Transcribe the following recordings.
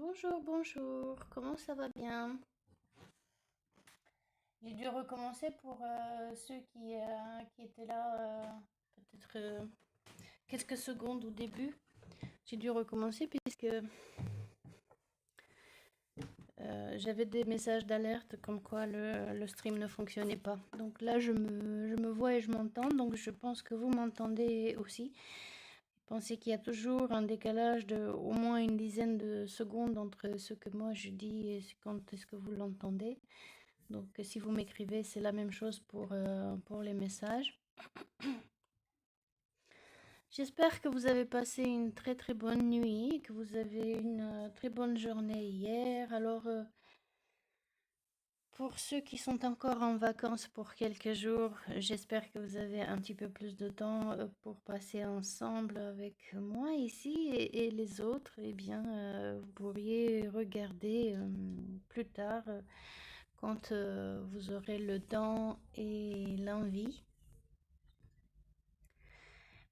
Bonjour, bonjour, comment ça va bien? J'ai dû recommencer pour ceux qui étaient là peut-être quelques secondes au début. J'ai dû recommencer puisque j'avais des messages d'alerte comme quoi le stream ne fonctionnait pas. Donc là, je me vois et je m'entends, donc je pense que vous m'entendez aussi. Pensez qu'il y a toujours un décalage de au moins une dizaine de secondes entre ce que moi je dis et quand est-ce que vous l'entendez. Donc, si vous m'écrivez, c'est la même chose pour les messages. J'espère que vous avez passé une très très bonne nuit, que vous avez une très bonne journée hier. Alors, pour ceux qui sont encore en vacances pour quelques jours, j'espère que vous avez un petit peu plus de temps pour passer ensemble avec moi ici et les autres. Eh bien, vous pourriez regarder plus tard quand vous aurez le temps et l'envie.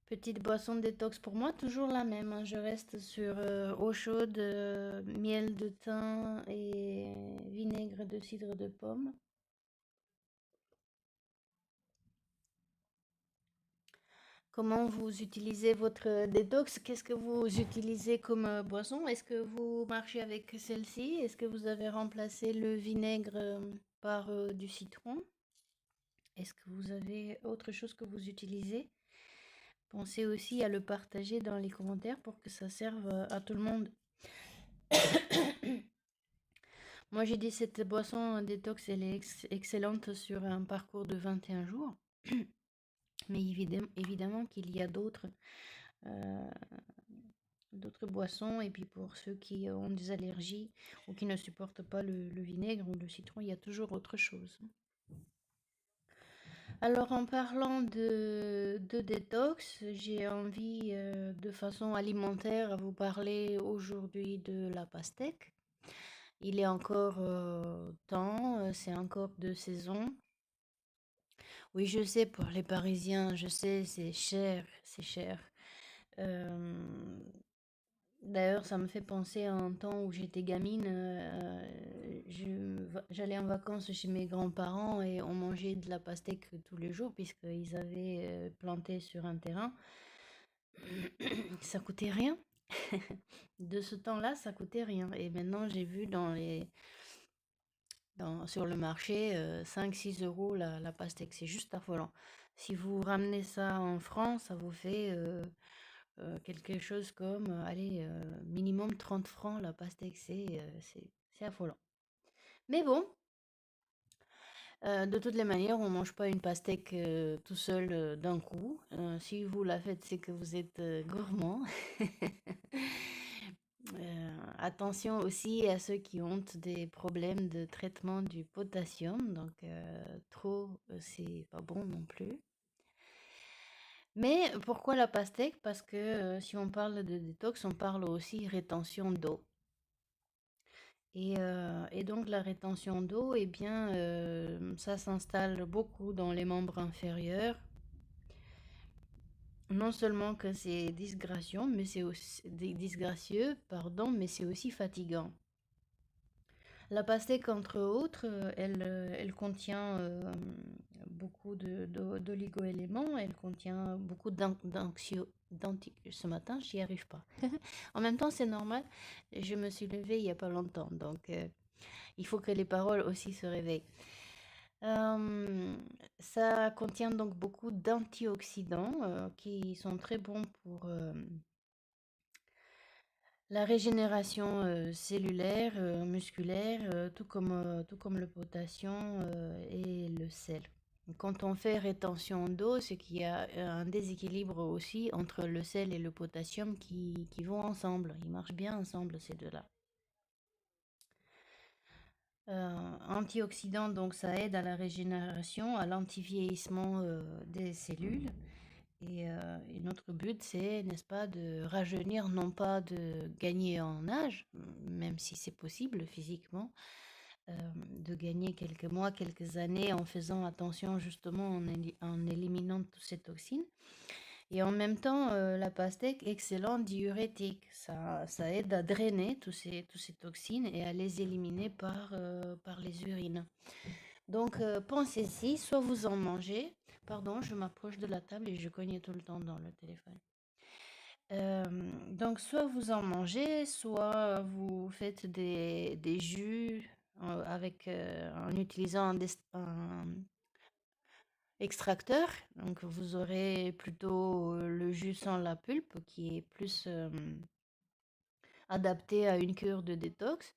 Petite boisson détox pour moi, toujours la même, hein. Je reste sur eau chaude, miel de thym et vinaigre de cidre de pomme. Comment vous utilisez votre détox? Qu'est-ce que vous utilisez comme boisson? Est-ce que vous marchez avec celle-ci? Est-ce que vous avez remplacé le vinaigre par du citron? Est-ce que vous avez autre chose que vous utilisez? Pensez aussi à le partager dans les commentaires pour que ça serve à tout le monde. Moi, j'ai dit cette boisson détox, elle est excellente sur un parcours de 21 jours. Mais évidemment qu'il y a euh, d'autres boissons. Et puis pour ceux qui ont des allergies ou qui ne supportent pas le vinaigre ou le citron, il y a toujours autre chose. Alors en parlant de détox, j'ai envie de façon alimentaire à vous parler aujourd'hui de la pastèque. Il est encore temps, c'est encore de saison. Oui, je sais, pour les Parisiens, je sais, c'est cher, c'est cher. Euh, D'ailleurs, ça me fait penser à un temps où j'étais gamine. J'allais en vacances chez mes grands-parents et on mangeait de la pastèque tous les jours puisqu'ils avaient planté sur un terrain. Ça coûtait rien. De ce temps-là, ça coûtait rien. Et maintenant, j'ai vu sur le marché 5-6 € la pastèque. C'est juste affolant. Si vous ramenez ça en France, ça vous fait quelque chose comme, allez, minimum 30 francs la pastèque. C'est affolant. Mais bon, de toutes les manières, on mange pas une pastèque tout seul d'un coup. Si vous la faites, c'est que vous êtes gourmand. Attention aussi à ceux qui ont des problèmes de traitement du potassium, donc trop, c'est pas bon non plus. Mais pourquoi la pastèque? Parce que si on parle de détox, on parle aussi rétention d'eau. Et donc la rétention d'eau, eh bien, ça s'installe beaucoup dans les membres inférieurs. Non seulement que c'est disgracieux, mais c'est aussi disgracieux, pardon, mais c'est aussi fatigant. La pastèque, entre autres, elle contient beaucoup d'oligo-éléments, elle contient beaucoup ce matin, j'y arrive pas. En même temps, c'est normal, je me suis levée il y a pas longtemps, donc il faut que les paroles aussi se réveillent. Euh, Ça contient donc beaucoup d'antioxydants qui sont très bons pour la régénération cellulaire, musculaire, tout comme le potassium et le sel. Quand on fait rétention d'eau, c'est qu'il y a un déséquilibre aussi entre le sel et le potassium qui vont ensemble. Ils marchent bien ensemble, ces deux-là. Antioxydants, donc ça aide à la régénération, à l'antivieillissement des cellules. Et notre but, c'est, n'est-ce pas, de rajeunir, non pas de gagner en âge, même si c'est possible physiquement, de gagner quelques mois, quelques années en faisant attention justement en éliminant toutes ces toxines, Et en même temps, la pastèque, excellent diurétique. Ça aide à drainer tous ces toxines et à les éliminer par les urines. Donc, pensez-y, soit vous en mangez. Pardon, je m'approche de la table et je cogne tout le temps dans le téléphone. Donc, soit vous en mangez, soit vous faites des jus en utilisant un extracteur. Donc, vous aurez plutôt le jus sans la pulpe qui est plus adapté à une cure de détox.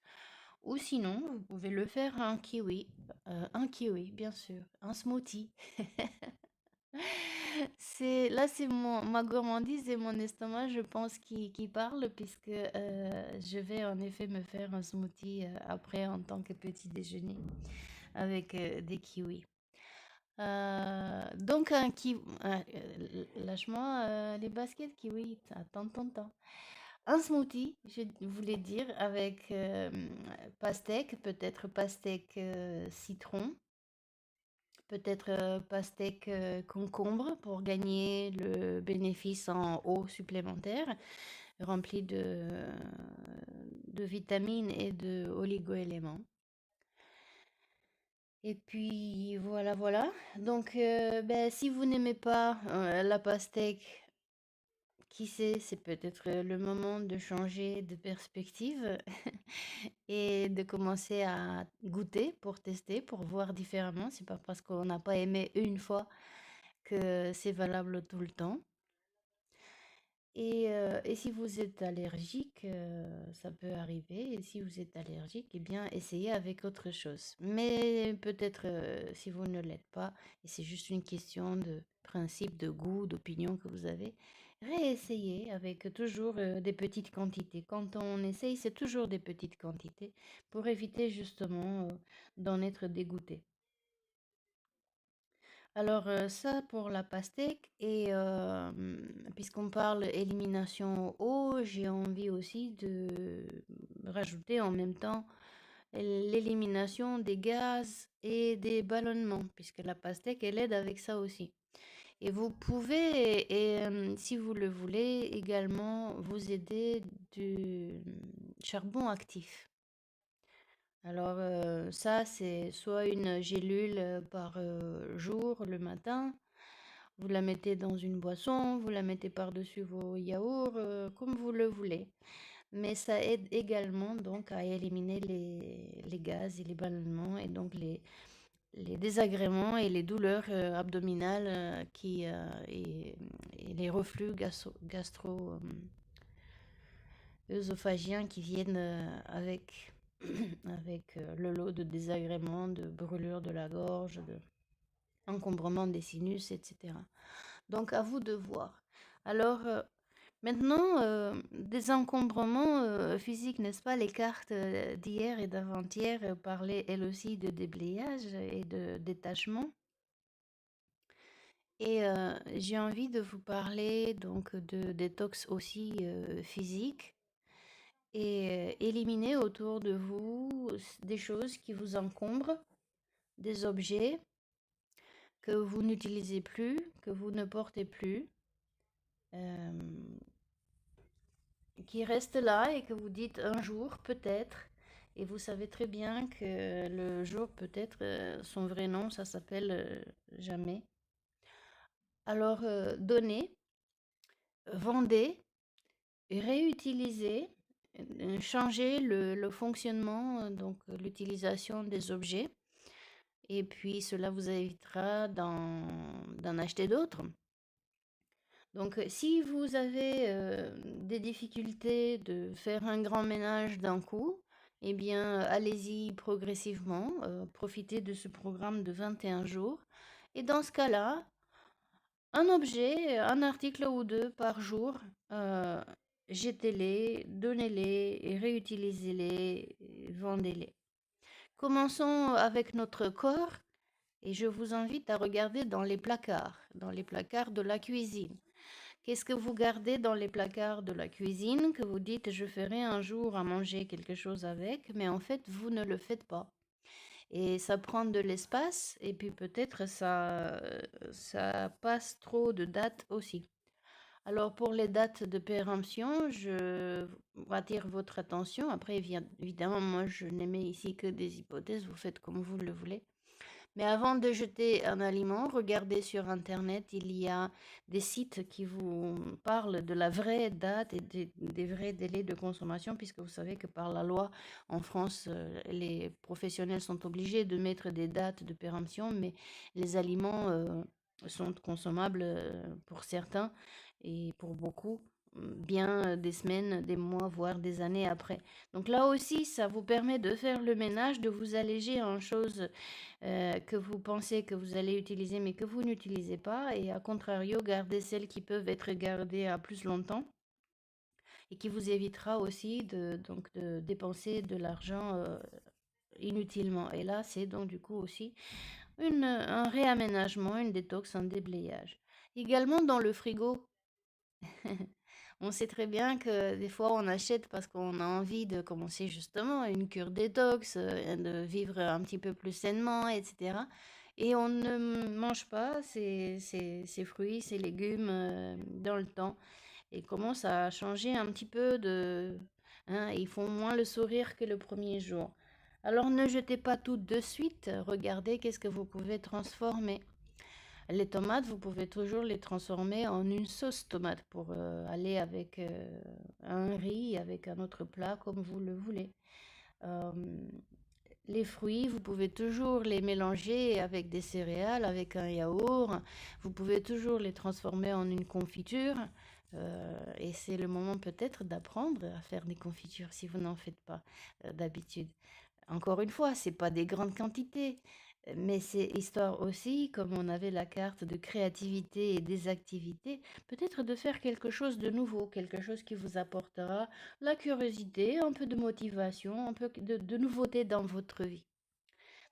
Ou sinon, vous pouvez le faire en kiwi. Un kiwi, bien sûr. Un smoothie. C'est ma gourmandise et mon estomac, je pense, qui parlent, puisque je vais en effet me faire un smoothie après en tant que petit déjeuner avec des kiwis. Donc un kiwi, lâche-moi les baskets kiwi, attends ton temps. Un smoothie, je voulais dire, avec pastèque, peut-être pastèque citron, peut-être pastèque concombre pour gagner le bénéfice en eau supplémentaire, rempli de vitamines et de oligo-éléments. Et puis voilà, voilà. Donc, ben, si vous n'aimez pas la pastèque, qui sait, c'est peut-être le moment de changer de perspective et de commencer à goûter pour tester, pour voir différemment. C'est pas parce qu'on n'a pas aimé une fois que c'est valable tout le temps. Et si vous êtes allergique, ça peut arriver. Et si vous êtes allergique, eh bien, essayez avec autre chose. Mais peut-être si vous ne l'êtes pas, et c'est juste une question de principe, de goût, d'opinion que vous avez, réessayez avec toujours des petites quantités. Quand on essaye, c'est toujours des petites quantités pour éviter justement d'en être dégoûté. Alors ça pour la pastèque et puisqu'on parle élimination eau, j'ai envie aussi de rajouter en même temps l'élimination des gaz et des ballonnements, puisque la pastèque, elle aide avec ça aussi. Et vous pouvez, si vous le voulez, également vous aider du charbon actif. Alors ça, c'est soit une gélule par jour le matin, vous la mettez dans une boisson, vous la mettez par-dessus vos yaourts, comme vous le voulez. Mais ça aide également donc à éliminer les gaz et les ballonnements et donc les désagréments et les douleurs abdominales et les reflux gastro-œsophagiens qui viennent avec, avec le lot de désagréments, de brûlures de la gorge, de encombrement des sinus, etc. Donc à vous de voir. Alors maintenant, des encombrements physiques, n'est-ce pas? Les cartes d'hier et d'avant-hier parlaient elles aussi de déblayage et de détachement. Et j'ai envie de vous parler donc de détox aussi physique et éliminer autour de vous des choses qui vous encombrent, des objets que vous n'utilisez plus, que vous ne portez plus, qui restent là et que vous dites un jour peut-être, et vous savez très bien que le jour peut-être, son vrai nom, ça s'appelle jamais. Alors donnez, vendez, réutilisez, changez le fonctionnement, donc l'utilisation des objets, et puis cela vous évitera d'en acheter d'autres. Donc, si vous avez des difficultés de faire un grand ménage d'un coup, eh bien, allez-y progressivement, profitez de ce programme de 21 jours. Et dans ce cas-là, un objet, un article ou deux par jour, euh, jetez-les, donnez-les, et réutilisez-les, et vendez-les. Commençons avec notre corps et je vous invite à regarder dans les placards de la cuisine. Qu'est-ce que vous gardez dans les placards de la cuisine que vous dites je ferai un jour à manger quelque chose avec, mais en fait vous ne le faites pas. Et ça prend de l'espace et puis peut-être ça passe trop de date aussi. Alors pour les dates de péremption, je attire votre attention. Après, évidemment, moi, je n'émets ici que des hypothèses, vous faites comme vous le voulez. Mais avant de jeter un aliment, regardez sur Internet, il y a des sites qui vous parlent de la vraie date et des vrais délais de consommation, puisque vous savez que par la loi en France, les professionnels sont obligés de mettre des dates de péremption, mais les aliments sont consommables pour certains et pour beaucoup bien des semaines, des mois, voire des années après. Donc là aussi, ça vous permet de faire le ménage, de vous alléger en choses que vous pensez que vous allez utiliser mais que vous n'utilisez pas, et à contrario, garder celles qui peuvent être gardées à plus longtemps et qui vous évitera aussi de dépenser de l'argent inutilement. Et là, c'est donc du coup aussi un réaménagement, une détox, un déblayage. Également dans le frigo, on sait très bien que des fois on achète parce qu'on a envie de commencer justement une cure détox, de vivre un petit peu plus sainement, etc. Et on ne mange pas ces fruits, ces légumes dans le temps et commence à changer un petit peu hein, ils font moins le sourire que le premier jour. Alors ne jetez pas tout de suite, regardez qu'est-ce que vous pouvez transformer. Les tomates, vous pouvez toujours les transformer en une sauce tomate pour aller avec un riz, avec un autre plat comme vous le voulez. Euh, les fruits, vous pouvez toujours les mélanger avec des céréales, avec un yaourt. Vous pouvez toujours les transformer en une confiture. Et c'est le moment peut-être d'apprendre à faire des confitures si vous n'en faites pas d'habitude. Encore une fois, c'est pas des grandes quantités, mais c'est histoire aussi, comme on avait la carte de créativité et des activités, peut-être de faire quelque chose de nouveau, quelque chose qui vous apportera la curiosité, un peu de motivation, un peu de nouveauté dans votre vie.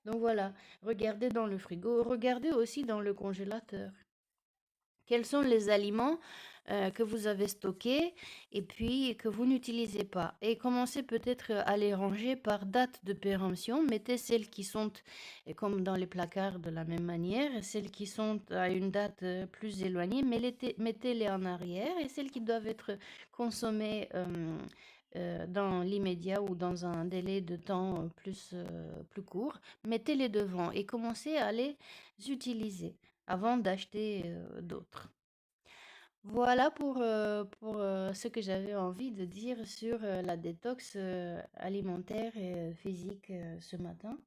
Donc voilà, regardez dans le frigo, regardez aussi dans le congélateur. Quels sont les aliments que vous avez stockés et puis que vous n'utilisez pas? Et commencez peut-être à les ranger par date de péremption. Mettez celles qui sont, comme dans les placards de la même manière, et celles qui sont à une date plus éloignée, mais mettez-les en arrière, et celles qui doivent être consommées dans l'immédiat ou dans un délai de temps plus court, mettez-les devant et commencez à les utiliser avant d'acheter d'autres. Voilà pour ce que j'avais envie de dire sur la détox alimentaire et physique ce matin.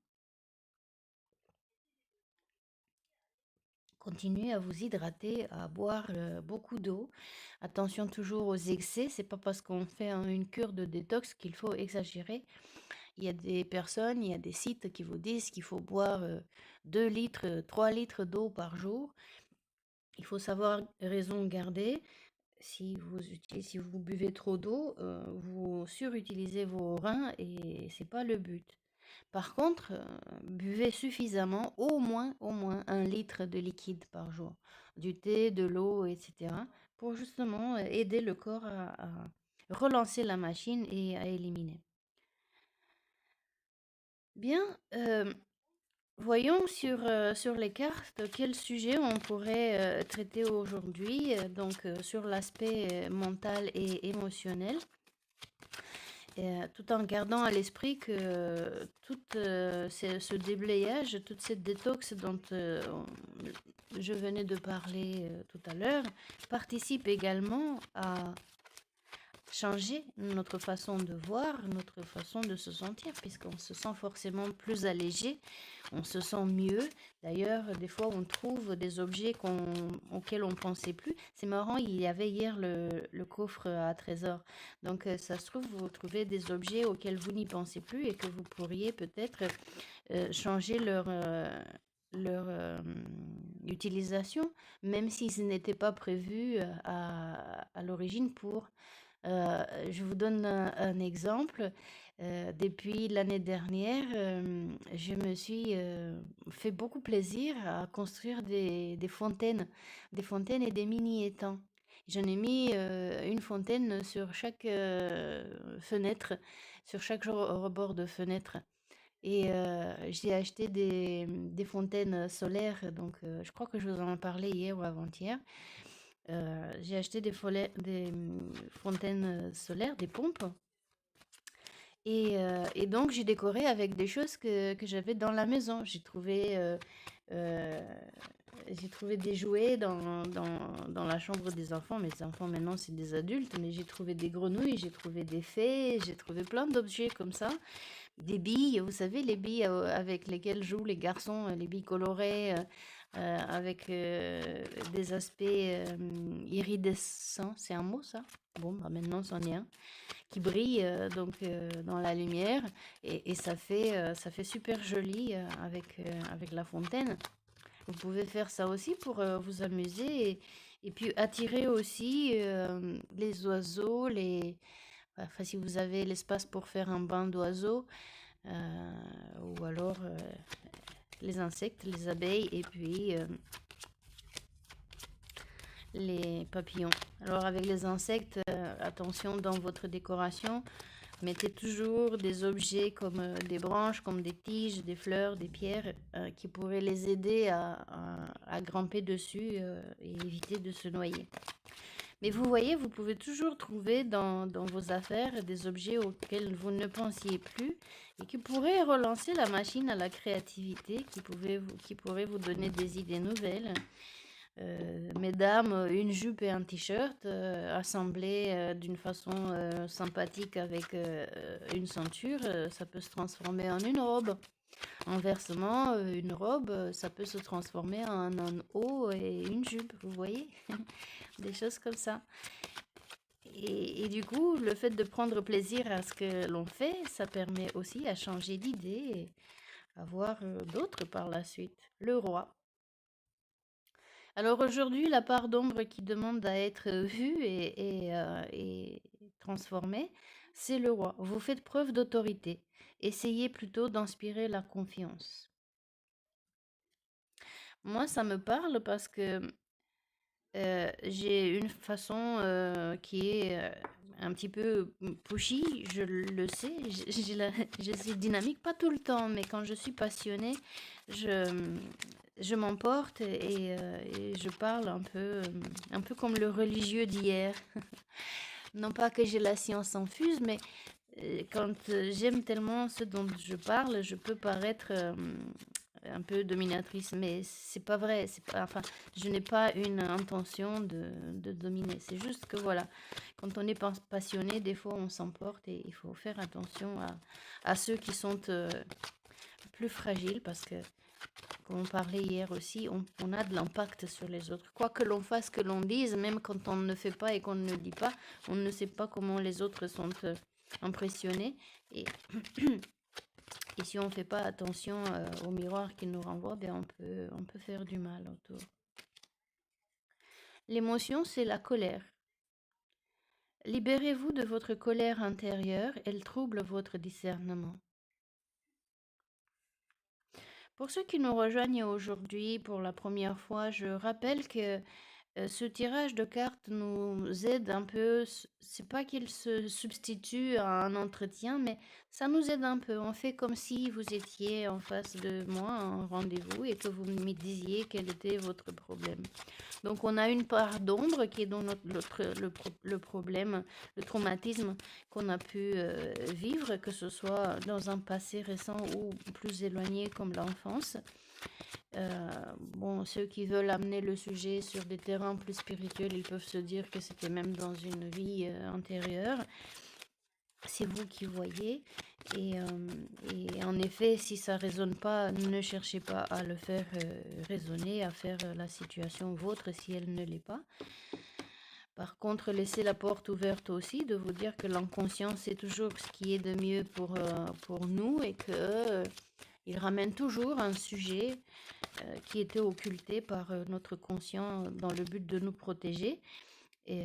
Continuez à vous hydrater, à boire beaucoup d'eau. Attention toujours aux excès. C'est pas parce qu'on fait une cure de détox qu'il faut exagérer. Il y a des personnes, il y a des sites qui vous disent qu'il faut boire 2 litres, 3 litres d'eau par jour. Il faut savoir raison garder. Si vous buvez trop d'eau, vous surutilisez vos reins et c'est pas le but. Par contre, buvez suffisamment, au moins 1 litre de liquide par jour, du thé, de l'eau, etc., pour justement aider le corps à relancer la machine et à éliminer. Bien, voyons sur les cartes quel sujet on pourrait traiter aujourd'hui, donc sur l'aspect mental et émotionnel, tout en gardant à l'esprit que tout ce déblayage, toute cette détox dont je venais de parler tout à l'heure, participe également à changer notre façon de voir, notre façon de se sentir, puisqu'on se sent forcément plus allégé, on se sent mieux. D'ailleurs, des fois, on trouve des objets auxquels on ne pensait plus. C'est marrant, il y avait hier le coffre à trésor. Donc, ça se trouve, vous trouvez des objets auxquels vous n'y pensez plus et que vous pourriez peut-être changer leur utilisation, même s'ils n'étaient pas prévus à l'origine pour je vous donne un exemple. Depuis l'année dernière, je me suis fait beaucoup plaisir à construire des fontaines et des mini-étangs. J'en ai mis une fontaine sur chaque fenêtre, sur chaque rebord de fenêtre. Et j'ai acheté des fontaines solaires, donc je crois que je vous en parlais hier ou avant-hier. J'ai acheté des fontaines solaires, des pompes. Et donc, j'ai décoré avec des choses que j'avais dans la maison. Euh, j'ai trouvé des jouets dans la chambre des enfants. Mes enfants, maintenant, c'est des adultes, mais j'ai trouvé des grenouilles, j'ai trouvé des fées, j'ai trouvé plein d'objets comme ça. Des billes, vous savez, les billes avec lesquelles jouent les garçons, les billes colorées, avec des aspects iridescents. C'est un mot, ça? Bon, bah maintenant, c'en est un qui brille dans la lumière et ça fait super joli avec la fontaine. Vous pouvez faire ça aussi pour vous amuser et puis attirer aussi les oiseaux, enfin, si vous avez l'espace pour faire un bain d'oiseaux ou alors les insectes, les abeilles et puis les papillons. Alors avec les insectes, attention dans votre décoration, mettez toujours des objets comme des branches, comme des tiges, des fleurs, des pierres qui pourraient les aider à grimper dessus et éviter de se noyer. Mais vous voyez, vous pouvez toujours trouver dans vos affaires des objets auxquels vous ne pensiez plus et qui pourraient relancer la machine à la créativité, qui pourraient vous donner des idées nouvelles. Mesdames, une jupe et un t-shirt assemblés d'une façon sympathique avec une ceinture, ça peut se transformer en une robe. Inversement, une robe, ça peut se transformer en un haut et une jupe, vous voyez? Des choses comme ça. Et du coup, le fait de prendre plaisir à ce que l'on fait, ça permet aussi à changer d'idée et à voir d'autres par la suite. Le roi. Alors aujourd'hui, la part d'ombre qui demande à être vue et transformée, c'est le roi. Vous faites preuve d'autorité. Essayez plutôt d'inspirer la confiance. Moi, ça me parle parce que j'ai une façon qui est un petit peu pushy, je le sais. Je suis dynamique, pas tout le temps, mais quand je suis passionnée, je, je m'emporte et je parle un peu comme le religieux d'hier. Non pas que j'ai la science infuse, mais quand j'aime tellement ce dont je parle, je peux paraître un peu dominatrice, mais c'est pas vrai. C'est pas, enfin, je n'ai pas une intention de dominer. C'est juste que voilà, quand on est passionné, des fois on s'emporte et il faut faire attention à ceux qui sont plus fragiles parce que, comme on parlait hier aussi, on a de l'impact sur les autres. Quoi que l'on fasse, que l'on dise, même quand on ne fait pas et qu'on ne dit pas, on ne sait pas comment les autres sont impressionnés. Et, et si on ne fait pas attention au miroir qui nous renvoie, ben on peut faire du mal autour. L'émotion, c'est la colère. Libérez-vous de votre colère intérieure, elle trouble votre discernement. Pour ceux qui nous rejoignent aujourd'hui pour la première fois, je rappelle que ce tirage de cartes nous aide un peu. C'est pas qu'il se substitue à un entretien, mais ça nous aide un peu. On fait comme si vous étiez en face de moi en rendez-vous et que vous me disiez quel était votre problème. Donc on a une part d'ombre qui est dans le problème, le traumatisme qu'on a pu vivre, que ce soit dans un passé récent ou plus éloigné comme l'enfance. Bon, ceux qui veulent amener le sujet sur des terrains plus spirituels, ils peuvent se dire que c'était même dans une vie antérieure. C'est vous qui voyez. Et en effet, si ça résonne pas, ne cherchez pas à le faire résonner, à faire la situation vôtre si elle ne l'est pas. Par contre, laissez la porte ouverte aussi de vous dire que l'inconscient, c'est toujours ce qui est de mieux pour nous et que il ramène toujours un sujet qui était occulté par notre conscient dans le but de nous protéger et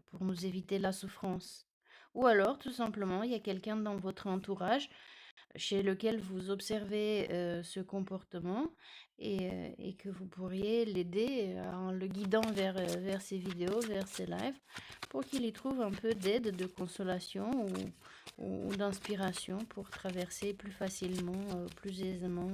pour nous éviter la souffrance. Ou alors, tout simplement, il y a quelqu'un dans votre entourage chez lequel vous observez ce comportement et que vous pourriez l'aider en le guidant vers ses vidéos, vers ses lives, pour qu'il y trouve un peu d'aide, de consolation ou d'inspiration pour traverser plus facilement, plus aisément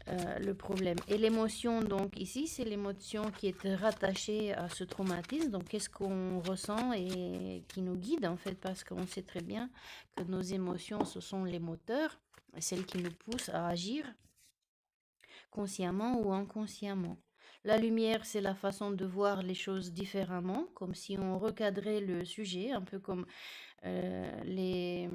le problème. Et l'émotion, donc ici, c'est l'émotion qui est rattachée à ce traumatisme. Donc, qu'est-ce qu'on ressent et qui nous guide, en fait, parce qu'on sait très bien que nos émotions, ce sont les moteurs, celles qui nous poussent à agir consciemment ou inconsciemment. La lumière, c'est la façon de voir les choses différemment, comme si on recadrait le sujet, un peu comme les,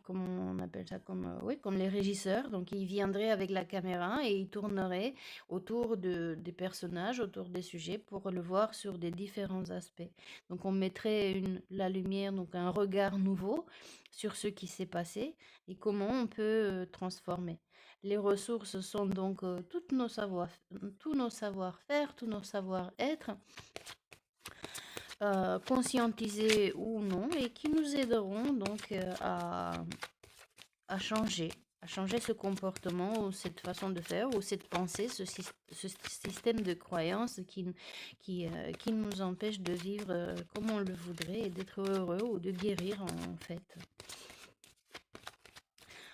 comment on appelle ça, comme, oui, comme les régisseurs. Donc, ils viendraient avec la caméra et ils tourneraient autour des personnages, autour des sujets pour le voir sur des différents aspects. Donc, on mettrait la lumière, donc un regard nouveau sur ce qui s'est passé et comment on peut transformer. Les ressources sont donc tous nos savoir-faire, tous nos savoir-être, conscientisés ou non, et qui nous aideront donc à changer, ce comportement ou cette façon de faire ou cette pensée, ce système de croyance qui nous empêche de vivre comme on le voudrait et d'être heureux ou de guérir en fait.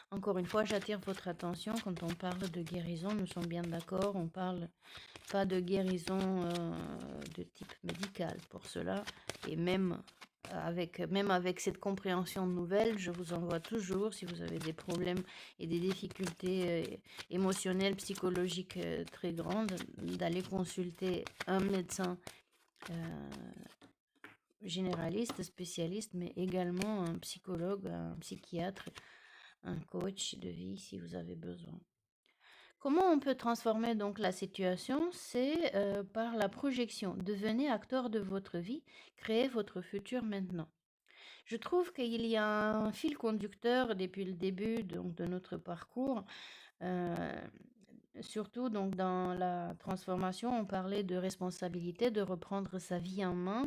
Encore une fois, j'attire votre attention quand on parle de guérison, nous sommes bien d'accord, on parle pas de guérison de type médical pour cela, et même avec cette compréhension nouvelle, je vous envoie toujours, si vous avez des problèmes et des difficultés émotionnelles, psychologiques très grandes, d'aller consulter un médecin généraliste, spécialiste, mais également un psychologue, un psychiatre, un coach de vie si vous avez besoin. Comment on peut transformer donc la situation? C'est par la projection. Devenez acteur de votre vie, créez votre futur maintenant. Je trouve qu'il y a un fil conducteur depuis le début donc, de notre parcours. Surtout donc dans la transformation, on parlait de responsabilité, de reprendre sa vie en main.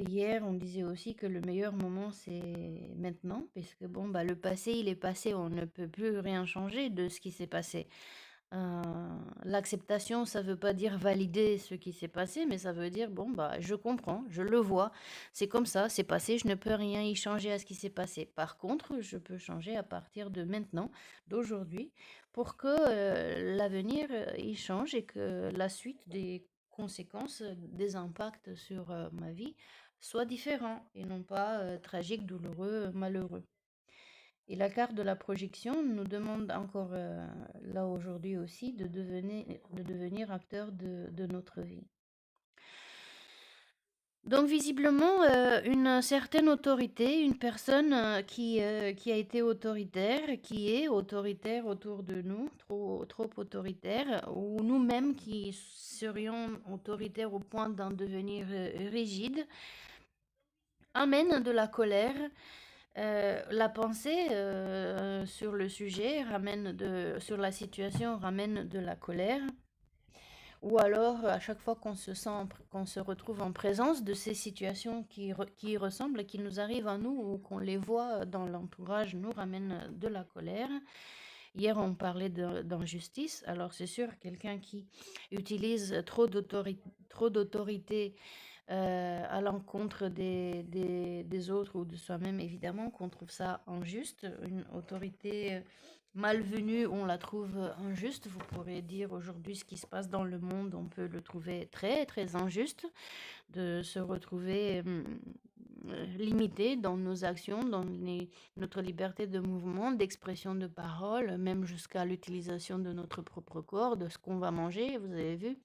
Hier, on disait aussi que le meilleur moment, c'est maintenant, puisque bon, bah, le passé, il est passé, on ne peut plus rien changer de ce qui s'est passé. L'acceptation, ça veut pas dire valider ce qui s'est passé, mais ça veut dire, bon, bah, je comprends, je le vois, c'est comme ça, c'est passé, je ne peux rien y changer à ce qui s'est passé. Par contre, je peux changer à partir de maintenant, d'aujourd'hui, pour que l'avenir, il change et que la suite des conséquences, des impacts sur ma vie soient différents et non pas tragiques, douloureux, malheureux. Et la carte de la projection nous demande encore là aujourd'hui aussi de devenir acteur de notre vie. Donc visiblement, une certaine autorité, une personne qui a été autoritaire, qui est autoritaire autour de nous, trop autoritaire, ou nous-mêmes qui serions autoritaires au point d'en devenir rigides, amène de la colère. La pensée sur le sujet sur la situation ramène de la colère. Ou alors, à chaque fois qu'on se retrouve en présence de ces situations qui ressemblent, qui nous arrivent à nous ou qu'on les voit dans l'entourage, nous ramène de la colère. Hier, on parlait d'injustice. Alors, c'est sûr, quelqu'un qui utilise trop d'autorité à l'encontre des autres ou de soi-même, évidemment, qu'on trouve ça injuste. Une autorité malvenue, on la trouve injuste. Vous pourrez dire aujourd'hui ce qui se passe dans le monde, on peut le trouver très, très injuste de se retrouver limité dans nos actions, dans notre liberté de mouvement, d'expression de parole, même jusqu'à l'utilisation de notre propre corps, de ce qu'on va manger. Vous avez vu,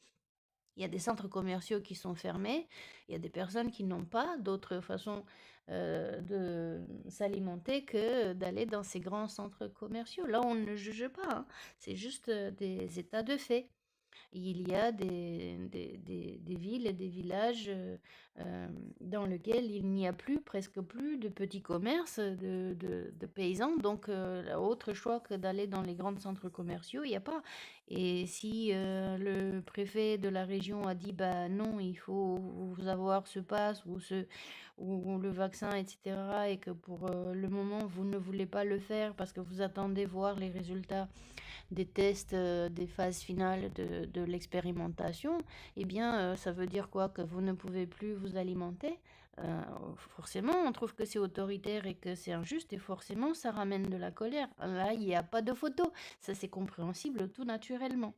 il y a des centres commerciaux qui sont fermés, il y a des personnes qui n'ont pas d'autre façon de s'alimenter que d'aller dans ces grands centres commerciaux. Là, on ne juge pas, hein. C'est juste des états de fait. Il y a des villes et des villages dans lesquels il n'y a presque plus de petits commerces de paysans. Donc, autre choix que d'aller dans les grands centres commerciaux, il n'y a pas. Et si le préfet de la région a dit, bah non, il faut vous avoir ce pass ou le vaccin, etc., et que pour le moment, vous ne voulez pas le faire parce que vous attendez voir les résultats des tests, des phases finales de l'expérimentation, eh bien, ça veut dire quoi? Que vous ne pouvez plus vous alimenter? forcément, on trouve que c'est autoritaire et que c'est injuste, et forcément, ça ramène de la colère. Là, il n'y a pas de photo. Ça, c'est compréhensible tout naturellement.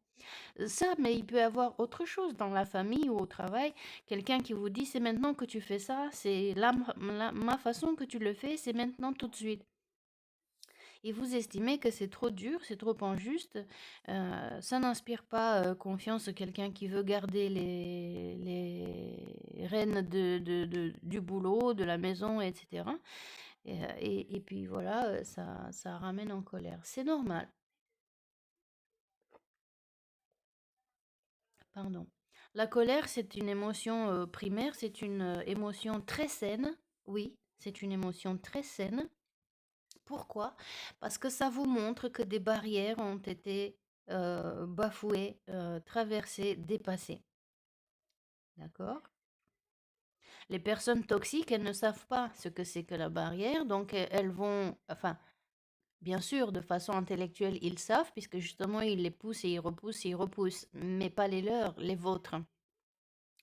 Ça, mais il peut y avoir autre chose dans la famille ou au travail. Quelqu'un qui vous dit, c'est maintenant que tu fais ça, c'est ma façon que tu le fais, c'est maintenant tout de suite. Et vous estimez que c'est trop dur, c'est trop injuste, ça n'inspire pas confiance. Quelqu'un qui veut garder les rênes du boulot, de la maison, etc. Et puis voilà, ça ramène en colère. C'est normal, pardon. La colère, c'est une émotion primaire, c'est une émotion très saine. Oui, c'est une émotion très saine. Pourquoi? Parce que ça vous montre que des barrières ont été bafouées, traversées, dépassées. D'accord? Les personnes toxiques, elles ne savent pas ce que c'est que la barrière, donc elles vont, enfin, bien sûr, de façon intellectuelle, ils savent, puisque justement, ils les poussent et ils repoussent, mais pas les leurs, les vôtres.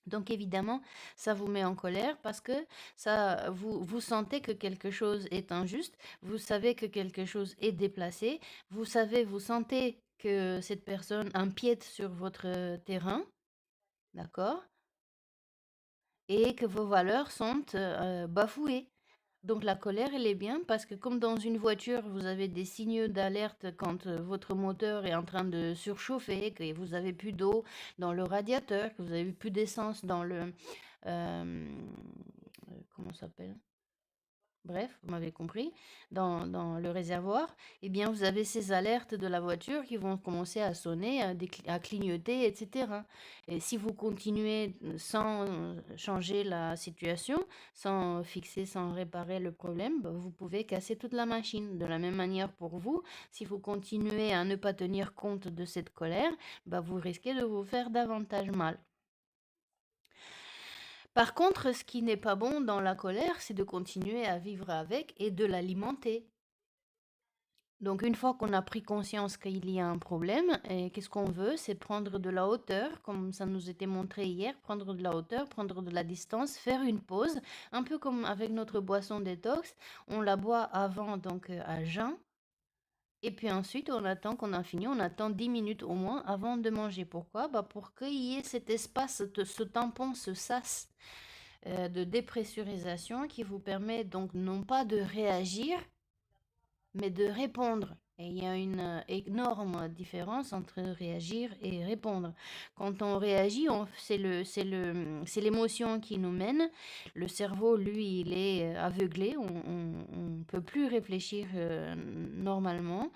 Donc évidemment, ça vous met en colère parce que ça, vous sentez que quelque chose est injuste, vous savez que quelque chose est déplacé, vous sentez que cette personne empiète sur votre terrain, d'accord? Et que vos valeurs sont bafouées. Donc la colère, elle est bien parce que comme dans une voiture, vous avez des signaux d'alerte quand votre moteur est en train de surchauffer, que vous avez plus d'eau dans le radiateur, que vous avez plus d'essence dans le... comment ça s'appelle? Bref, vous m'avez compris, dans le réservoir, eh bien, vous avez ces alertes de la voiture qui vont commencer à sonner, à clignoter, etc. Et si vous continuez sans changer la situation, sans fixer, sans réparer le problème, bah, vous pouvez casser toute la machine. De la même manière pour vous, si vous continuez à ne pas tenir compte de cette colère, bah, vous risquez de vous faire davantage mal. Par contre, ce qui n'est pas bon dans la colère, c'est de continuer à vivre avec et de l'alimenter. Donc une fois qu'on a pris conscience qu'il y a un problème, et qu'est-ce qu'on veut? C'est prendre de la hauteur, comme ça nous était montré hier, prendre de la hauteur, prendre de la distance, faire une pause, un peu comme avec notre boisson détox, on la boit avant, donc à jeun, et puis ensuite on attend qu'on a fini, on attend 10 minutes au moins avant de manger. Pourquoi? Bah pour qu'il y ait cet espace, ce tampon, ce sas de dépressurisation qui vous permet donc non pas de réagir, mais de répondre. Et il y a une énorme différence entre réagir et répondre. Quand on réagit, c'est l'émotion qui nous mène. Le cerveau, lui, il est aveuglé. On ne peut plus réfléchir normalement.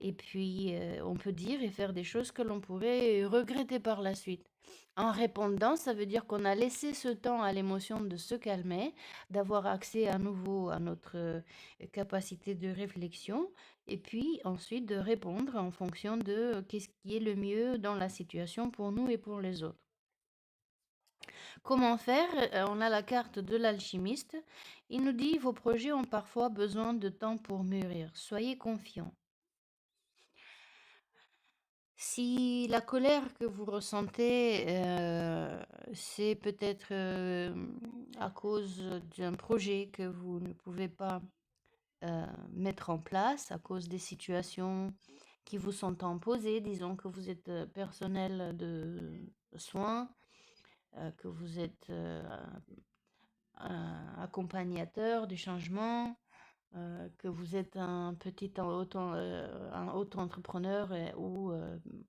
Et puis, on peut dire et faire des choses que l'on pourrait regretter par la suite. En répondant, ça veut dire qu'on a laissé ce temps à l'émotion de se calmer, d'avoir accès à nouveau à notre capacité de réflexion, et puis ensuite de répondre en fonction de qu'est-ce qui est le mieux dans la situation pour nous et pour les autres. Comment faire? On a la carte de l'alchimiste. Il nous dit, vos projets ont parfois besoin de temps pour mûrir. Soyez confiants. Si la colère que vous ressentez, c'est peut-être à cause d'un projet que vous ne pouvez pas mettre en place, à cause des situations qui vous sont imposées, disons que vous êtes personnel de soins, que vous êtes un accompagnateur du changement, que vous êtes un auto-entrepreneur ou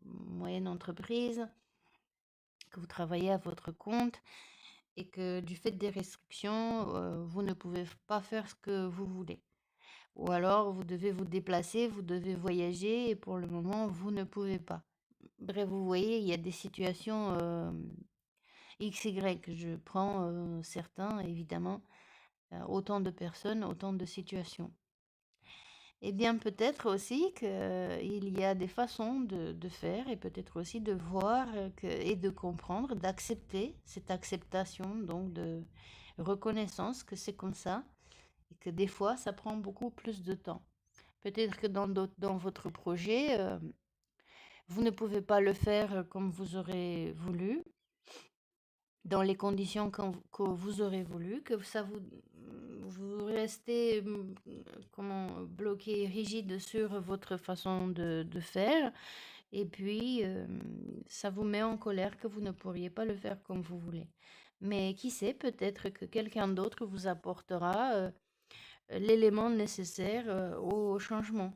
moyenne entreprise, que vous travaillez à votre compte et que du fait des restrictions, vous ne pouvez pas faire ce que vous voulez. Ou alors vous devez vous déplacer, vous devez voyager et pour le moment, vous ne pouvez pas. Bref, vous voyez, il y a des situations X, Y. Je prends certains, évidemment, autant de personnes, autant de situations. Eh bien, peut-être aussi qu'il y a des façons de faire et peut-être aussi de voir et de comprendre, d'accepter cette acceptation, donc de reconnaissance que c'est comme ça et que des fois, ça prend beaucoup plus de temps. Peut-être que dans votre projet, vous ne pouvez pas le faire comme vous aurez voulu, dans les conditions que vous aurez voulu, que vous restez comment, bloqué, rigide sur votre façon de faire, et puis ça vous met en colère que vous ne pourriez pas le faire comme vous voulez. Mais qui sait, peut-être que quelqu'un d'autre vous apportera l'élément nécessaire au changement.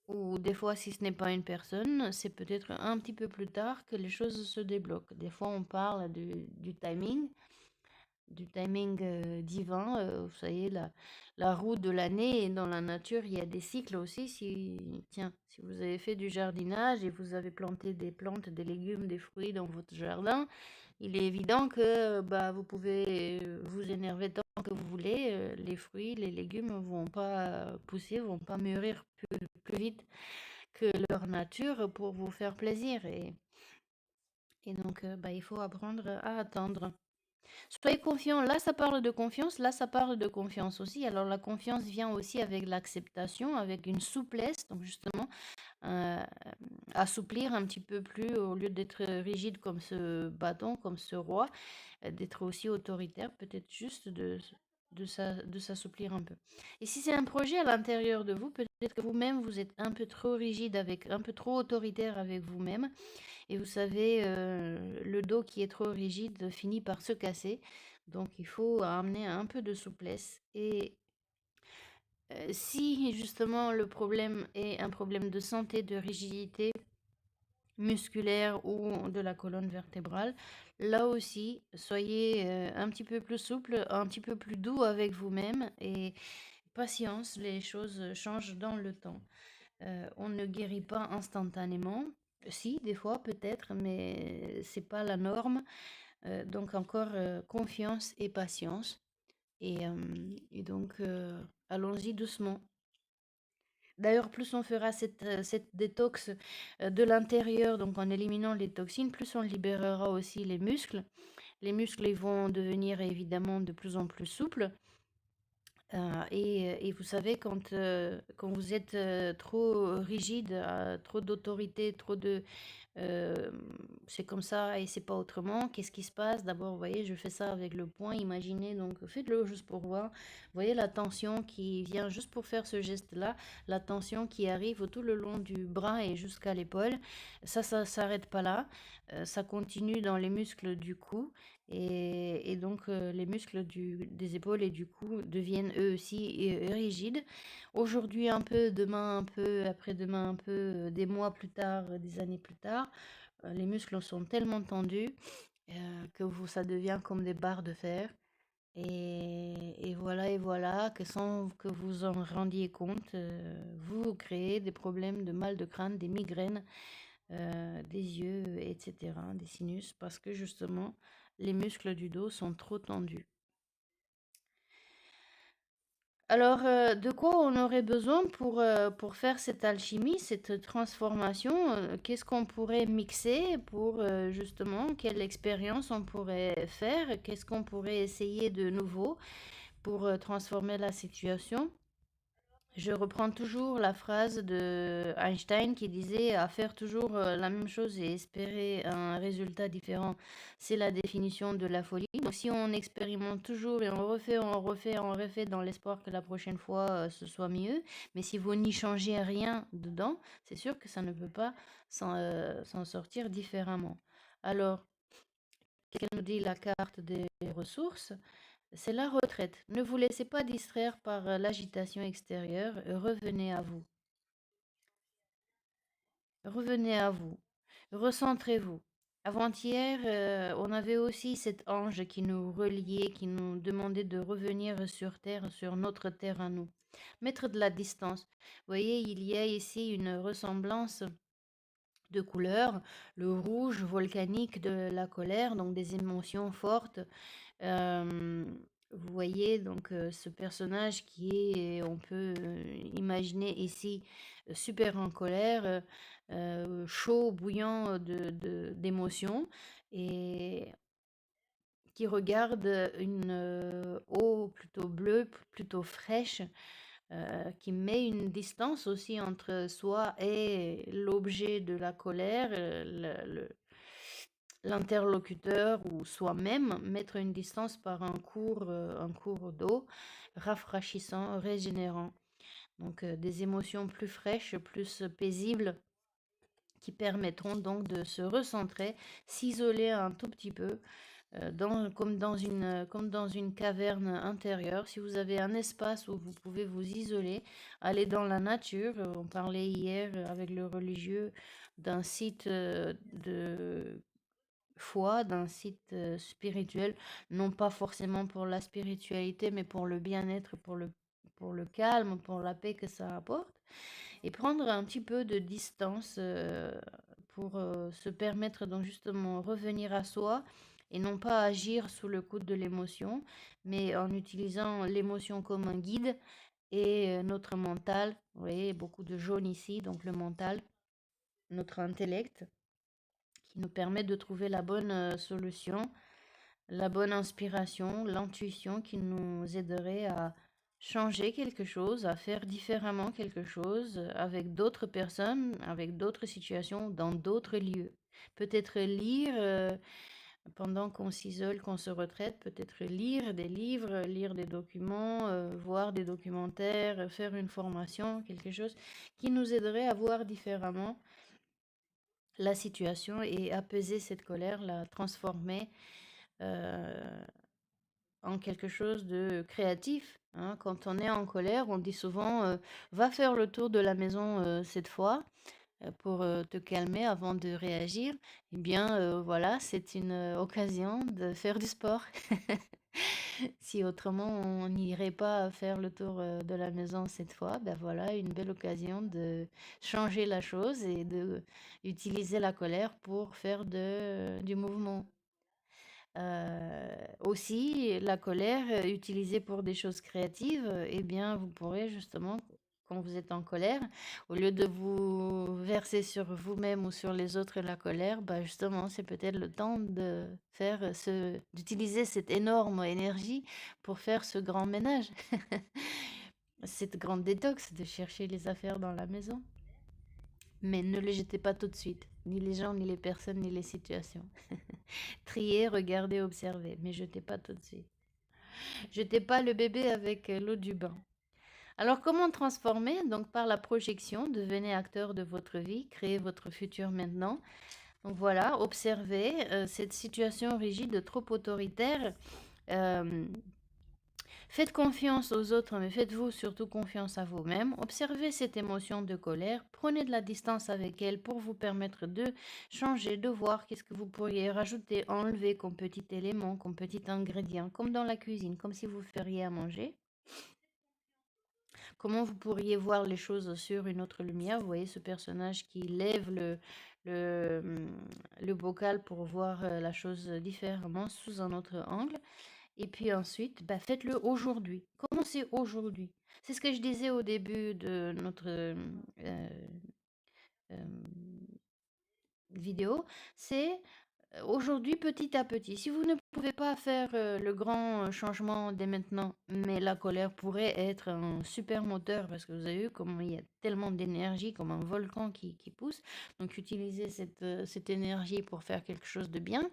Ou des fois, si ce n'est pas une personne, c'est peut-être un petit peu plus tard que les choses se débloquent. Des fois, on parle du timing divin. Vous savez, la roue de l'année, et dans la nature, il y a des cycles aussi. Tiens, si vous avez fait du jardinage et vous avez planté des plantes, des légumes, des fruits dans votre jardin, il est évident que bah, vous pouvez vous énerver tant que vous voulez. Les fruits, les légumes vont pas pousser, vont pas mûrir plus vite que leur nature pour vous faire plaisir. Et donc, bah, il faut apprendre à attendre. Soyez confiant. Là, ça parle de confiance. Là, ça parle de confiance aussi. Alors, la confiance vient aussi avec l'acceptation, avec une souplesse. Donc, justement, euh, assouplir un petit peu plus au lieu d'être rigide comme ce bâton, comme ce roi, d'être aussi autoritaire, peut-être juste de s'assouplir un peu. Et si c'est un projet à l'intérieur de vous, peut-être que vous-même, vous êtes un peu trop rigide, un peu trop autoritaire avec vous-même. Et vous savez, le dos qui est trop rigide finit par se casser. Donc, il faut amener un peu de souplesse. Et si justement le problème est un problème de santé, de rigidité musculaire ou de la colonne vertébrale, là aussi, soyez un petit peu plus souple, un petit peu plus doux avec vous-même et patience, les choses changent dans le temps. On ne guérit pas instantanément. Si, des fois peut-être, mais c'est pas la norme. Donc encore confiance et patience. Et donc allons-y doucement. D'ailleurs, plus on fera cette détox de l'intérieur, donc en éliminant les toxines, plus on libérera aussi les muscles. Les muscles, ils vont devenir évidemment de plus en plus souples. Et vous savez, quand vous êtes trop rigide, trop d'autorité, euh, c'est comme ça et c'est pas autrement, qu'est-ce qui se passe? D'abord, vous voyez, je fais ça avec le poing, imaginez, donc faites-le juste pour voir. Vous voyez la tension qui vient juste pour faire ce geste-là, la tension qui arrive tout le long du bras et jusqu'à l'épaule. Ça s'arrête pas là, ça continue dans les muscles du cou. Et donc, les muscles des épaules et du cou deviennent eux aussi rigides. Aujourd'hui un peu, demain un peu, après-demain un peu, des mois plus tard, des années plus tard, les muscles sont tellement tendus ça devient comme des barres de fer. Et voilà, que sans que vous en rendiez compte, vous créez des problèmes de mal de crâne, des migraines, des yeux, etc., des sinus, parce que justement, les muscles du dos sont trop tendus. Alors, de quoi on aurait besoin pour faire cette alchimie, cette transformation? Qu'est-ce qu'on pourrait mixer pour justement, quelle expérience on pourrait faire? Qu'est-ce qu'on pourrait essayer de nouveau pour transformer la situation? Je reprends toujours la phrase de Einstein qui disait à faire toujours la même chose et espérer un résultat différent, c'est la définition de la folie. Donc si on expérimente toujours et on refait dans l'espoir que la prochaine fois ce soit mieux, mais si vous n'y changez rien dedans, c'est sûr que ça ne peut pas s'en sortir différemment. Alors, qu'elle nous dit la carte des ressources? C'est la retraite. Ne vous laissez pas distraire par l'agitation extérieure. Revenez à vous. Revenez à vous. Recentrez-vous. Avant-hier, on avait aussi cet ange qui nous reliait, qui nous demandait de revenir sur Terre, sur notre Terre à nous. Mettre de la distance. Vous voyez, il y a ici une ressemblance de couleurs. Le rouge volcanique de la colère, donc des émotions fortes. Vous voyez donc ce personnage qui est, on peut imaginer ici, super en colère, chaud, bouillant d'émotions et qui regarde une eau plutôt bleue, plutôt fraîche, qui met une distance aussi entre soi et l'objet de la colère, l'interlocuteur ou soi-même, mettre une distance par un cours d'eau rafraîchissant, régénérant. Donc des émotions plus fraîches, plus paisibles, qui permettront donc de se recentrer, s'isoler un tout petit peu, comme dans une caverne intérieure. Si vous avez un espace où vous pouvez vous isoler, aller dans la nature. On parlait hier avec le religieux d'un site de foi, d'un site spirituel, non pas forcément pour la spiritualité, mais pour le bien-être, pour le calme, pour la paix que ça apporte. Et prendre un petit peu de distance pour se permettre donc justement revenir à soi et non pas agir sous le coup de l'émotion, mais en utilisant l'émotion comme un guide et notre mental, vous voyez, beaucoup de jaune ici, donc le mental, notre intellect, qui nous permet de trouver la bonne solution, la bonne inspiration, l'intuition qui nous aiderait à changer quelque chose, à faire différemment quelque chose avec d'autres personnes, avec d'autres situations, dans d'autres lieux. Peut-être lire, pendant qu'on s'isole, qu'on se retraite, peut-être lire des livres, lire des documents, voir des documentaires, faire une formation, quelque chose qui nous aiderait à voir différemment la situation et apaiser cette colère, la transformer euh, en quelque chose de créatif, hein. Quand on est en colère, on dit souvent va faire le tour de la maison cette fois pour te calmer avant de réagir. Eh bien, voilà, c'est une occasion de faire du sport. Si autrement on n'irait pas faire le tour de la maison cette fois, ben voilà une belle occasion de changer la chose et de utiliser la colère pour faire du mouvement. Aussi, la colère, utilisée pour des choses créatives, eh bien, vous pourrez justement, quand vous êtes en colère, au lieu de vous verser sur vous-même ou sur les autres la colère, bah justement, c'est peut-être le temps de d'utiliser cette énorme énergie pour faire ce grand ménage, cette grande détox de chercher les affaires dans la maison. Mais ne les jetez pas tout de suite, ni les gens, ni les personnes, ni les situations. Trier, regarder, observer, mais jetez pas tout de suite. Jetez pas le bébé avec l'eau du bain. Alors comment transformer? Donc par la projection, devenez acteur de votre vie, créez votre futur maintenant. Donc voilà, observez cette situation rigide, trop autoritaire. euh, Faites confiance aux autres, mais faites-vous surtout confiance à vous-même. Observez cette émotion de colère, prenez de la distance avec elle pour vous permettre de changer, de voir qu'est-ce que vous pourriez rajouter, enlever comme petit élément, comme petit ingrédient, comme dans la cuisine, comme si vous feriez à manger. Comment vous pourriez voir les choses sur une autre lumière? Vous voyez ce personnage qui lève le, hum, le bocal pour voir la chose différemment sous un autre angle. Et puis ensuite, bah, faites-le aujourd'hui. Commencez aujourd'hui. C'est ce que je disais au début de notre euh, vidéo. C'est aujourd'hui petit à petit. Si vous ne pouvez pas faire le grand changement dès maintenant, mais la colère pourrait être un super moteur parce que vous avez vu comment il y a tellement d'énergie, comme un volcan qui pousse. Donc utilisez cette énergie pour faire quelque chose de bien.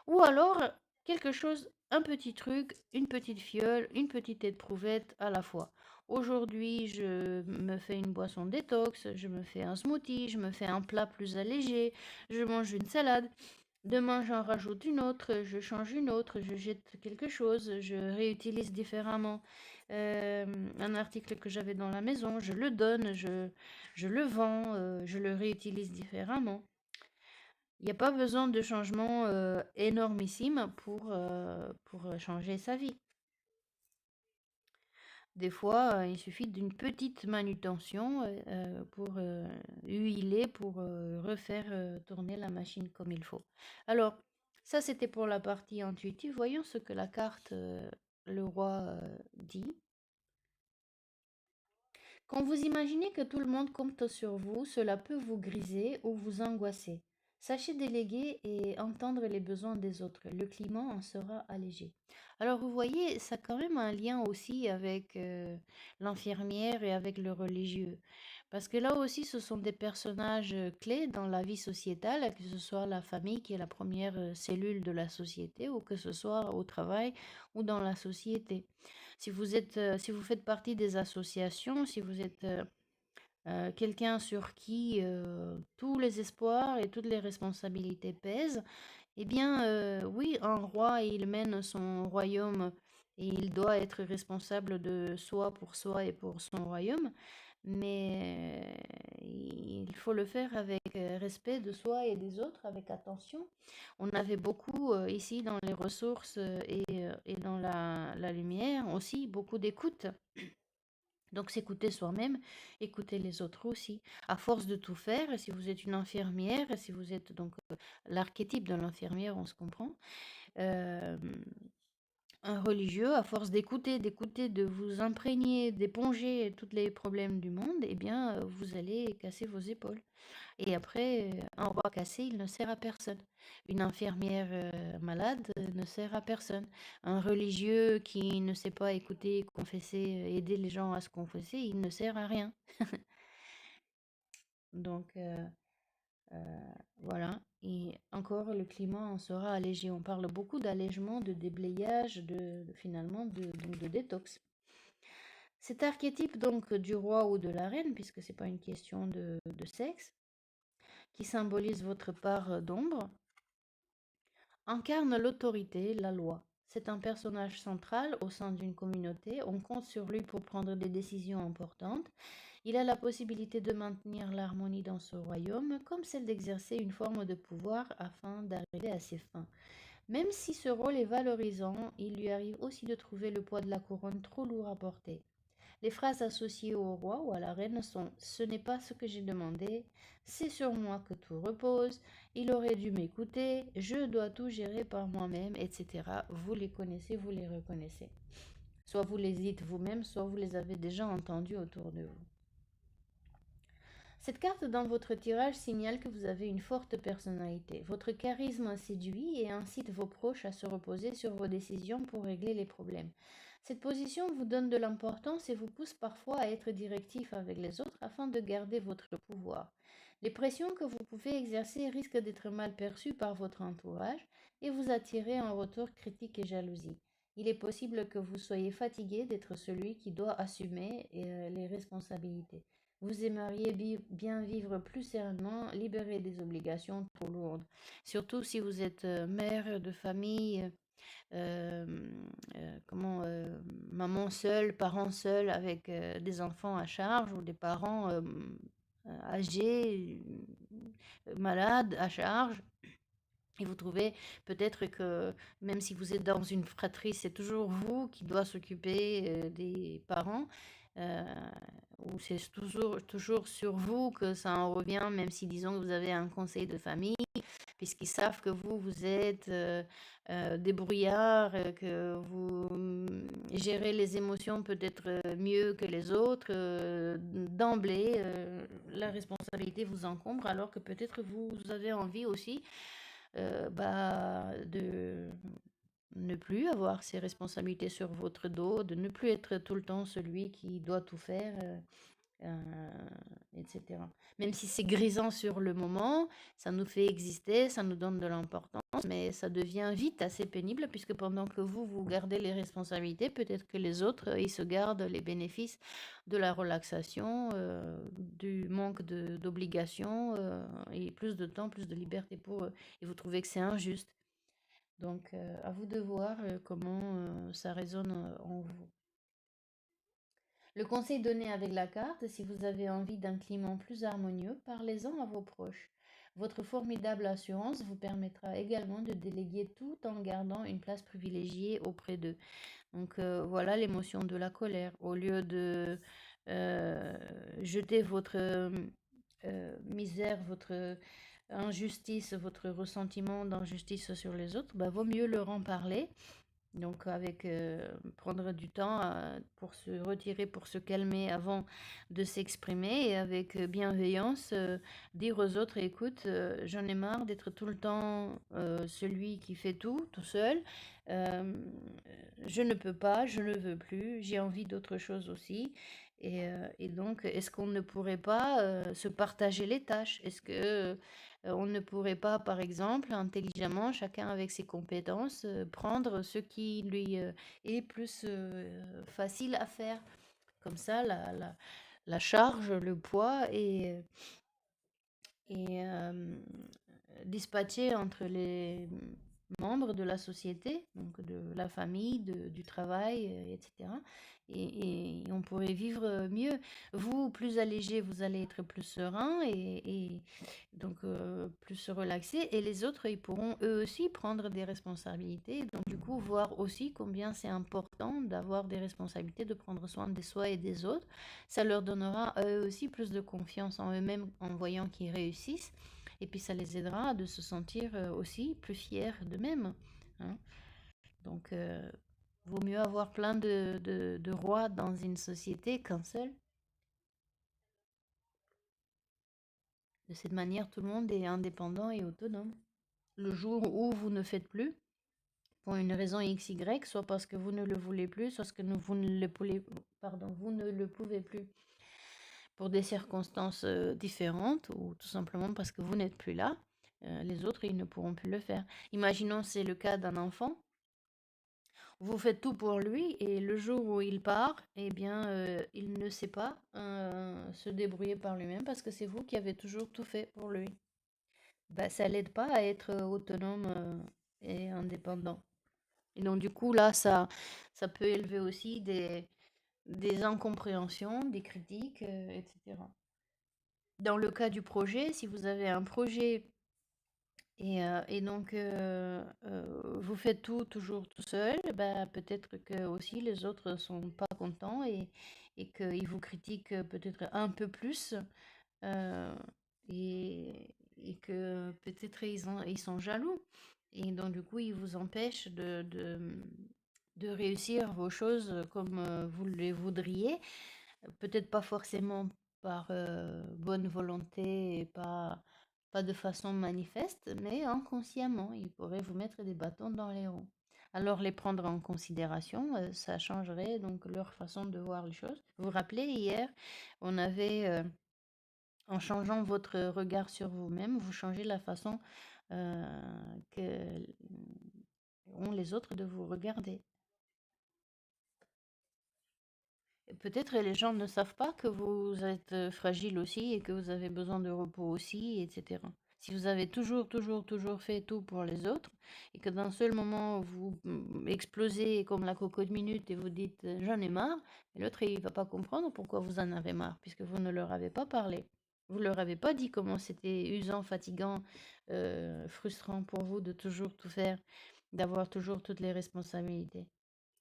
Ou alors, quelque chose, un petit truc, une petite fiole, une petite éprouvette à la fois. Aujourd'hui, je me fais une boisson détox, je me fais un smoothie, je me fais un plat plus allégé, je mange une salade. Demain, j'en rajoute une autre, je change une autre, je jette quelque chose, je réutilise différemment. Un article que j'avais dans la maison, je le donne, je le vends, je le réutilise différemment. Il n'y a pas besoin de changement énormissime pour changer sa vie. Des fois, il suffit d'une petite manutention pour huiler, pour refaire tourner la machine comme il faut. Alors, ça c'était pour la partie intuitive. Voyons ce que la carte, le roi, dit. Quand vous imaginez que tout le monde compte sur vous, cela peut vous griser ou vous angoisser. Sachez déléguer et entendre les besoins des autres. Le climat en sera allégé. Alors, vous voyez, ça a quand même un lien aussi avec l'infirmière et avec le religieux. Parce que là aussi, ce sont des personnages clés dans la vie sociétale, que ce soit la famille qui est la première cellule de la société, ou que ce soit au travail ou dans la société. Si vous faites partie des associations, si vous êtes quelqu'un sur qui tous les espoirs et toutes les responsabilités pèsent, eh bien, oui, un roi, il mène son royaume et il doit être responsable de soi et pour son royaume, mais il faut le faire avec respect de soi et des autres, avec attention. On avait beaucoup ici dans les ressources et dans la lumière aussi, beaucoup d'écoute. Donc s'écouter soi-même, écouter les autres aussi. À force de tout faire, si vous êtes une infirmière, si vous êtes donc l'archétype de l'infirmière, on se comprend, euh, un religieux, à force d'écouter, de vous imprégner, d'éponger tous les problèmes du monde, eh bien, vous allez casser vos épaules. Et après, un roi cassé, il ne sert à personne. Une infirmière malade ne sert à personne. Un religieux qui ne sait pas écouter, confesser, aider les gens à se confesser, il ne sert à rien. Donc voilà. Et encore, le climat en sera allégé. On parle beaucoup d'allègement, de déblayage, finalement donc de détox. Cet archétype donc du roi ou de la reine, puisque c'est pas une question de sexe, qui symbolise votre part d'ombre, incarne l'autorité, la loi. C'est un personnage central au sein d'une communauté. On compte sur lui pour prendre des décisions importantes. Il a la possibilité de maintenir l'harmonie dans ce royaume, comme celle d'exercer une forme de pouvoir afin d'arriver à ses fins. Même si ce rôle est valorisant, il lui arrive aussi de trouver le poids de la couronne trop lourd à porter. Les phrases associées au roi ou à la reine sont "Ce n'est pas ce que j'ai demandé", "C'est sur moi que tout repose", "Il aurait dû m'écouter", "Je dois tout gérer par moi-même", etc. Vous les connaissez, vous les reconnaissez. Soit vous les dites vous-même, soit vous les avez déjà entendus autour de vous. Cette carte dans votre tirage signale que vous avez une forte personnalité. Votre charisme séduit et incite vos proches à se reposer sur vos décisions pour régler les problèmes. Cette position vous donne de l'importance et vous pousse parfois à être directif avec les autres afin de garder votre pouvoir. Les pressions que vous pouvez exercer risquent d'être mal perçues par votre entourage et vous attirer en retour critique et jalousie. Il est possible que vous soyez fatigué d'être celui qui doit assumer les responsabilités. Vous aimeriez bien vivre plus sereinement, libéré des obligations trop lourdes. Surtout si vous êtes mère de famille, euh, maman seule, parent seul avec des enfants à charge ou des parents âgés, malades à charge. Et vous trouvez peut-être que même si vous êtes dans une fratrie, c'est toujours vous qui doit s'occuper des parents, euh, ou c'est toujours sur vous que ça en revient, même si disons que vous avez un conseil de famille, puisqu'ils savent que vous êtes débrouillard, que vous gérez les émotions peut-être mieux que les autres. D'emblée, la responsabilité vous encombre, alors que peut-être vous avez envie aussi de ne plus avoir ces responsabilités sur votre dos, de ne plus être tout le temps celui qui doit tout faire, etc. Même si c'est grisant sur le moment, ça nous fait exister, ça nous donne de l'importance, mais ça devient vite assez pénible puisque pendant que vous gardez les responsabilités, peut-être que les autres, ils se gardent les bénéfices de la relaxation, du manque d'obligations et plus de temps, plus de liberté pour eux. Et vous trouvez que c'est injuste. Donc, à vous de voir comment ça résonne en vous. Le conseil donné avec la carte, si vous avez envie d'un climat plus harmonieux, parlez-en à vos proches. Votre formidable assurance vous permettra également de déléguer tout en gardant une place privilégiée auprès d'eux. Donc voilà l'émotion de la colère. Au lieu de euh, jeter votre misère, votre injustice, votre ressentiment d'injustice sur les autres, bah, vaut mieux leur en parler Donc avec prendre du temps pour se retirer, pour se calmer avant de s'exprimer et avec bienveillance dire aux autres, écoute, j'en ai marre d'être tout le temps celui qui fait tout seul. Euh, je ne peux pas, je ne veux plus, j'ai envie d'autre chose aussi. Et donc, est-ce qu'on ne pourrait pas se partager les tâches? Est-ce que on ne pourrait pas, par exemple, intelligemment, chacun avec ses compétences, prendre ce qui lui est plus facile à faire. Comme ça, la charge, le poids est dispatché entre les membres de la société, donc de la famille, du travail, etc. Et on pourrait vivre mieux. Vous, plus allégé, vous allez être plus serein et donc plus relaxé. Et les autres, ils pourront eux aussi prendre des responsabilités. Donc du coup, voir aussi combien c'est important d'avoir des responsabilités, de prendre soin de soi et des autres. Ça leur donnera à eux aussi plus de confiance en eux-mêmes en voyant qu'ils réussissent. Et puis ça les aidera de se sentir aussi plus fiers d'eux-mêmes, hein. Donc, vaut mieux avoir plein de rois dans une société qu'un seul. De cette manière, tout le monde est indépendant et autonome. Le jour où vous ne faites plus, pour une raison X, Y, soit parce que vous ne le voulez plus, soit parce que vous ne le pouvez, pardon, vous ne le pouvez plus pour des circonstances différentes ou tout simplement parce que vous n'êtes plus là, les autres, ils ne pourront plus le faire. Imaginons c'est le cas d'un enfant. Vous faites tout pour lui et le jour où il part, eh bien, il ne sait pas se débrouiller par lui-même parce que c'est vous qui avez toujours tout fait pour lui. Bah, ça l'aide pas à être autonome et indépendant. Et donc, du coup, là, ça peut élever aussi des incompréhensions, des critiques, etc. Dans le cas du projet, si vous avez un projet et donc vous faites tout toujours tout seul, bah, peut-être que aussi les autres sont pas contents et qu'ils vous critiquent peut-être un peu plus euh, et que peut-être ils sont jaloux. Et donc du coup, ils vous empêchent de réussir vos choses comme vous les voudriez. Peut-être pas forcément par bonne volonté et pas de façon manifeste, mais inconsciemment, ils pourraient vous mettre des bâtons dans les roues. Alors les prendre en considération, ça changerait donc leur façon de voir les choses. Vous vous rappelez, hier, on avait, en changeant votre regard sur vous-même, vous changez la façon que ont les autres de vous regarder. Peut-être les gens ne savent pas que vous êtes fragile aussi et que vous avez besoin de repos aussi, etc. Si vous avez toujours fait tout pour les autres et que d'un seul moment vous explosez comme la cocotte minute et vous dites j'en ai marre, et l'autre il va pas comprendre pourquoi vous en avez marre puisque vous ne leur avez pas parlé. Vous leur avez pas dit comment c'était usant, fatigant, frustrant pour vous de toujours tout faire, d'avoir toujours toutes les responsabilités.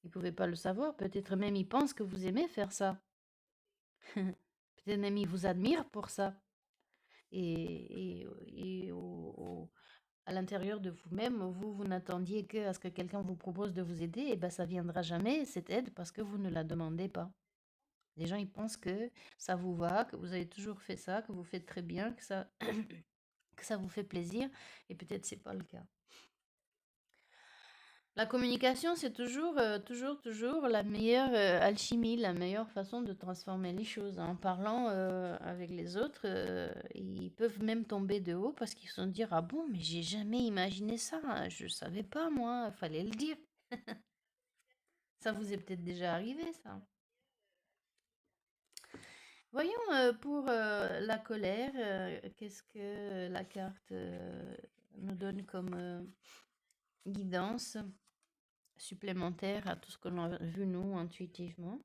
Ils pouvaient pas le savoir, peut-être même ils pensent que vous aimez faire ça. Peut-être même ils vous admirent pour ça. Et à l'intérieur de vous-même, vous n'attendiez que à ce que quelqu'un vous propose de vous aider, et ben ça viendra jamais, cette aide, parce que vous ne la demandez pas. Les gens, ils pensent que ça vous va, que vous avez toujours fait ça, que vous faites très bien, que ça, que ça vous fait plaisir, et peut-être c'est pas le cas. La communication, c'est toujours la meilleure alchimie, la meilleure façon de transformer les choses. En parlant avec les autres, ils peuvent même tomber de haut parce qu'ils se sont dire, ah bon, mais j'ai jamais imaginé ça, hein, je savais pas moi, fallait le dire. Ça vous est peut-être déjà arrivé, ça. Voyons pour la colère, qu'est-ce que la carte nous donne comme guidance supplémentaire à tout ce que l'on a vu nous intuitivement.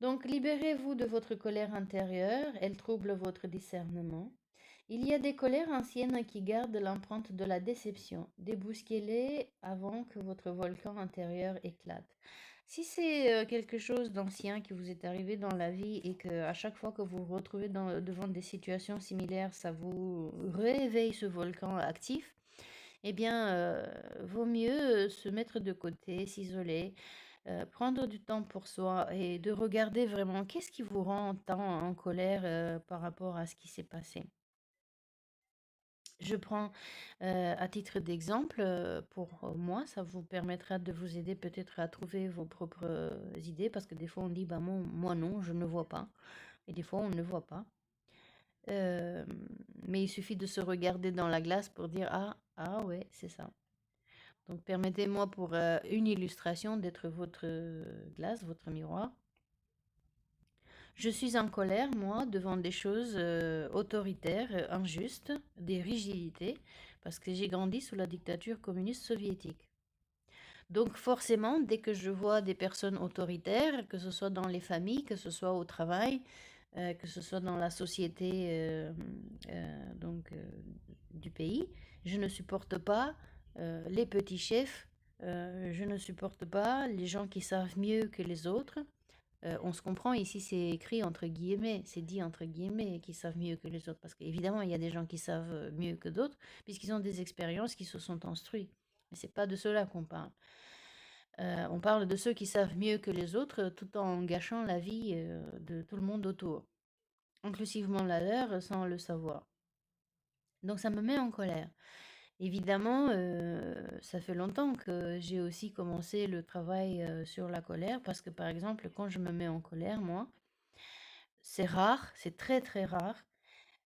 Donc libérez-vous de votre colère intérieure, elle trouble votre discernement. Il y a des colères anciennes qui gardent l'empreinte de la déception. Débousquez-les avant que votre volcan intérieur éclate. Si c'est quelque chose d'ancien qui vous est arrivé dans la vie et que à chaque fois que vous vous retrouvez devant des situations similaires, ça vous réveille ce volcan actif, eh bien, vaut mieux se mettre de côté, s'isoler, prendre du temps pour soi et de regarder vraiment qu'est-ce qui vous rend tant en colère par rapport à ce qui s'est passé. Je prends à titre d'exemple, pour moi, ça vous permettra de vous aider peut-être à trouver vos propres idées, parce que des fois on dit, bah moi non, je ne vois pas, et des fois on ne voit pas. Euh, mais il suffit de se regarder dans la glace pour dire, ah ouais, c'est ça. Donc permettez-moi pour une illustration d'être votre glace, votre miroir. Je suis en colère, moi, devant des choses autoritaires, injustes, des rigidités, parce que j'ai grandi sous la dictature communiste soviétique. Donc forcément, dès que je vois des personnes autoritaires, que ce soit dans les familles, que ce soit au travail, que ce soit dans la société du pays, je ne supporte pas les petits chefs, je ne supporte pas les gens qui savent mieux que les autres. On se comprend, ici c'est écrit entre guillemets, c'est dit entre guillemets, qui savent mieux que les autres, parce qu'évidemment il y a des gens qui savent mieux que d'autres, puisqu'ils ont des expériences qui se sont instruits. Mais c'est pas de cela qu'on parle. On parle de ceux qui savent mieux que les autres, tout en gâchant la vie de tout le monde autour, inclusivement la leur, sans le savoir. Donc ça me met en colère. Évidemment, ça fait longtemps que j'ai aussi commencé le travail sur la colère, parce que par exemple, quand je me mets en colère, moi, c'est rare, c'est très très rare,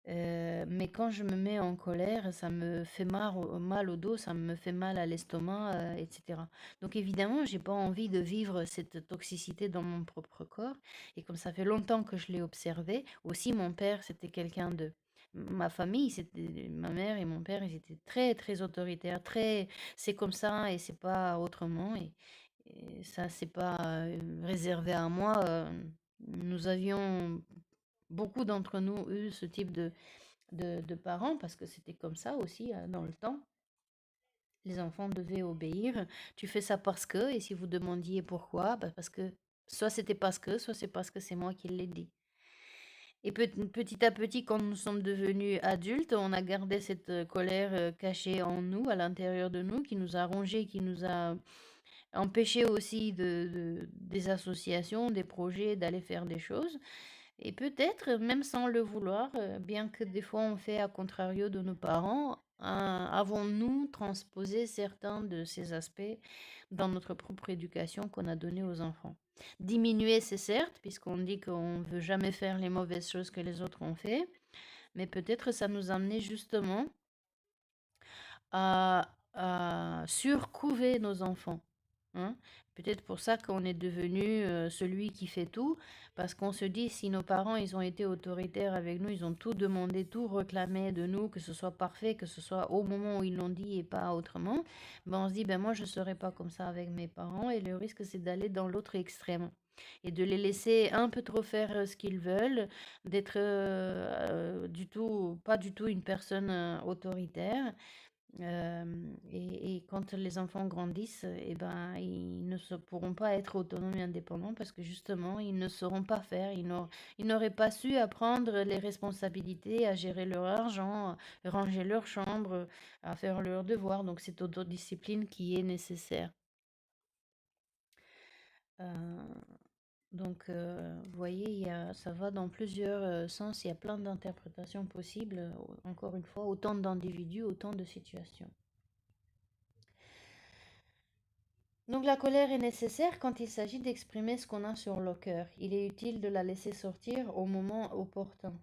mais quand je me mets en colère, ça me fait mal au dos, ça me fait mal à l'estomac, etc. Donc évidemment, j'ai pas envie de vivre cette toxicité dans mon propre corps. Et comme ça fait longtemps que je l'ai observé, aussi mon père, c'était quelqu'un de... Ma famille, c'était ma mère et mon père, ils étaient très très autoritaires, très c'est comme ça et c'est pas autrement. Et ça, c'est pas réservé à moi. Nous avions beaucoup d'entre nous eu ce type de parents, parce que c'était comme ça aussi dans le temps. Les enfants devaient obéir. Tu fais ça parce que, et si vous demandiez pourquoi, bah parce que soit c'était parce que, soit c'est parce que c'est moi qui l'ai dit. Et petit à petit, quand nous sommes devenus adultes, on a gardé cette colère cachée en nous, à l'intérieur de nous, qui nous a rongés, qui nous a empêchés aussi des associations, des projets, d'aller faire des choses. Et peut-être, même sans le vouloir, bien que des fois on fait à contrario de nos parents, avons-nous transposé certains de ces aspects dans notre propre éducation qu'on a donnée aux enfants. Diminuer, c'est certes, puisqu'on dit qu'on ne veut jamais faire les mauvaises choses que les autres ont fait, mais peut-être ça nous a amené justement à surcouver nos enfants. Hein. Peut-être pour ça qu'on est devenu celui qui fait tout, parce qu'on se dit, si nos parents ils ont été autoritaires avec nous, ils ont tout demandé, tout réclamé de nous, que ce soit parfait, que ce soit au moment où ils l'ont dit et pas autrement, ben on se dit, ben moi je ne serai pas comme ça avec mes parents, et le risque c'est d'aller dans l'autre extrême et de les laisser un peu trop faire ce qu'ils veulent, d'être pas du tout une personne autoritaire. Et quand les enfants grandissent, eh ben, ils ne pourront pas être autonomes et indépendants, parce que justement, ils ne sauront pas faire. Ils n'auraient pas su apprendre les responsabilités, à gérer leur argent, à ranger leur chambre, à faire leurs devoirs. Donc, c'est autodiscipline qui est nécessaire. Euh, donc, vous voyez, ça va dans plusieurs sens. Il y a plein d'interprétations possibles. Encore une fois, autant d'individus, autant de situations. Donc la colère est nécessaire quand il s'agit d'exprimer ce qu'on a sur le cœur. Il est utile de la laisser sortir au moment opportun.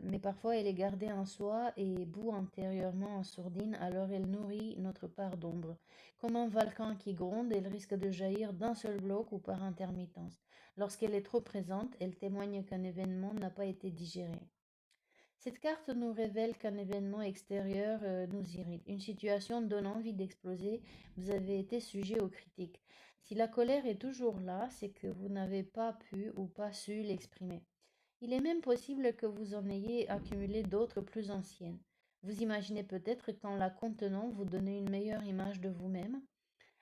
Mais parfois elle est gardée en soi et bout intérieurement en sourdine, alors elle nourrit notre part d'ombre. Comme un volcan qui gronde, elle risque de jaillir d'un seul bloc ou par intermittence. Lorsqu'elle est trop présente, elle témoigne qu'un événement n'a pas été digéré. Cette carte nous révèle qu'un événement extérieur nous irrite. Une situation donne envie d'exploser. Vous avez été sujet aux critiques. Si la colère est toujours là, c'est que vous n'avez pas pu ou pas su l'exprimer. Il est même possible que vous en ayez accumulé d'autres plus anciennes. Vous imaginez peut-être qu'en la contenant, vous donnez une meilleure image de vous-même.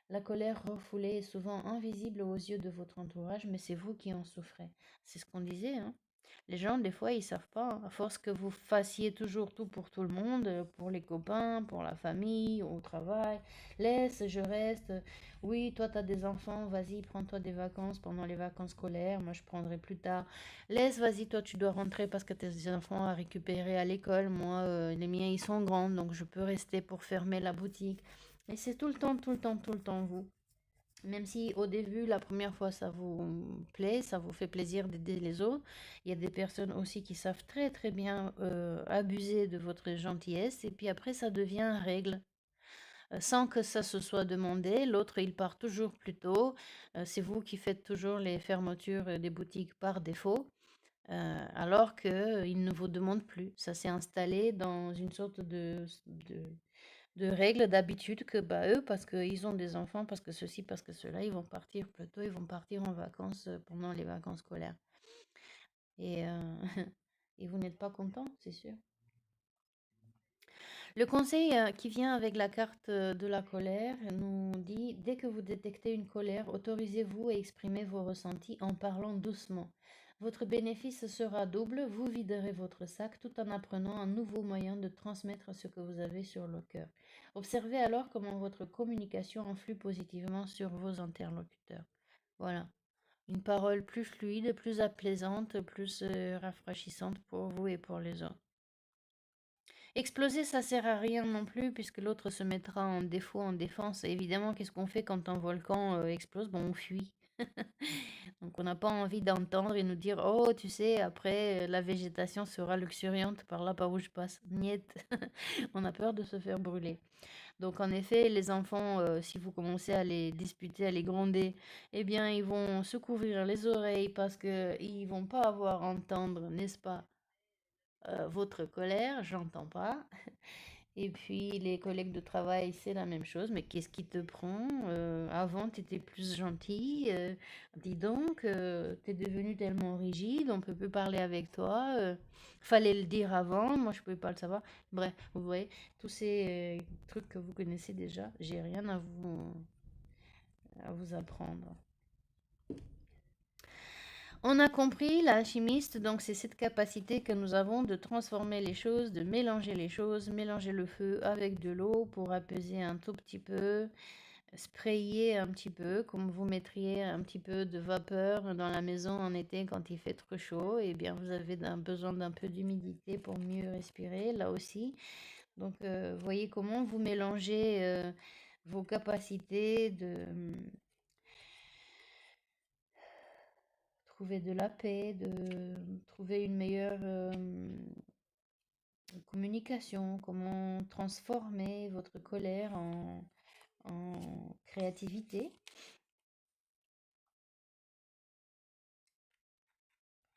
La colère refoulée est souvent invisible aux yeux de votre entourage, mais c'est vous qui en souffrez. C'est ce qu'on disait, hein. Les gens, des fois, ils savent pas, hein. À force que vous fassiez toujours tout pour tout le monde, pour les copains, pour la famille, au travail. Laisse, je reste. Oui, toi, tu as des enfants, vas-y, prends-toi des vacances pendant les vacances scolaires. Moi, je prendrai plus tard. Laisse, vas-y, toi, tu dois rentrer parce que tes enfants à récupérer à l'école. Moi, les miens, ils sont grands, donc je peux rester pour fermer la boutique. Et c'est tout le temps, tout le temps, tout le temps, vous. Même si au début, la première fois, ça vous plaît, ça vous fait plaisir d'aider les autres, il y a des personnes aussi qui savent très très bien abuser de votre gentillesse et puis après, ça devient règle. Sans que ça se soit demandé, l'autre, il part toujours plus tôt. C'est vous qui faites toujours les fermetures des boutiques par défaut, alors qu'il ne vous demande plus. Ça s'est installé dans une sorte de règles, d'habitude que bah, eux, parce qu'ils ont des enfants, parce que ceci, parce que cela, ils vont partir plus tôt, ils vont partir en vacances pendant les vacances scolaires. Et, et vous n'êtes pas content, c'est sûr. Le conseil qui vient avec la carte de la colère nous dit, dès que vous détectez une colère, autorisez-vous à exprimer vos ressentis en parlant doucement. Votre bénéfice sera double, vous viderez votre sac tout en apprenant un nouveau moyen de transmettre ce que vous avez sur le cœur. Observez alors comment votre communication influe positivement sur vos interlocuteurs. Voilà, une parole plus fluide, plus apaisante, plus rafraîchissante pour vous et pour les autres. Exploser, ça sert à rien non plus, puisque l'autre se mettra en défaut, en défense. Et évidemment, qu'est-ce qu'on fait quand un volcan explose? Bon, on fuit. Donc, on n'a pas envie d'entendre et nous dire, oh, tu sais, après, la végétation sera luxuriante par là, par où je passe. Niet. On a peur de se faire brûler. Donc, en effet, les enfants, si vous commencez à les disputer, à les gronder, eh bien, ils vont se couvrir les oreilles parce qu'ils vont pas avoir à entendre, n'est-ce pas, votre colère, j'entends pas. Et puis les collègues de travail, c'est la même chose. Mais qu'est-ce qui te prend? Avant, tu étais plus gentil. Dis donc, tu es devenu tellement rigide, on peut plus parler avec toi. Fallait le dire avant, moi je pouvais pas le savoir. Bref, vous voyez, tous ces trucs que vous connaissez déjà, j'ai rien à vous apprendre. On a compris, l'alchimiste, donc c'est cette capacité que nous avons de transformer les choses, de mélanger les choses, mélanger le feu avec de l'eau pour apaiser un tout petit peu, sprayer un petit peu, comme vous mettriez un petit peu de vapeur dans la maison en été quand il fait trop chaud, et bien vous avez besoin d'un peu d'humidité pour mieux respirer, là aussi. Donc, voyez comment vous mélangez vos capacités de trouver de la paix, de trouver une meilleure communication, comment transformer votre colère en créativité,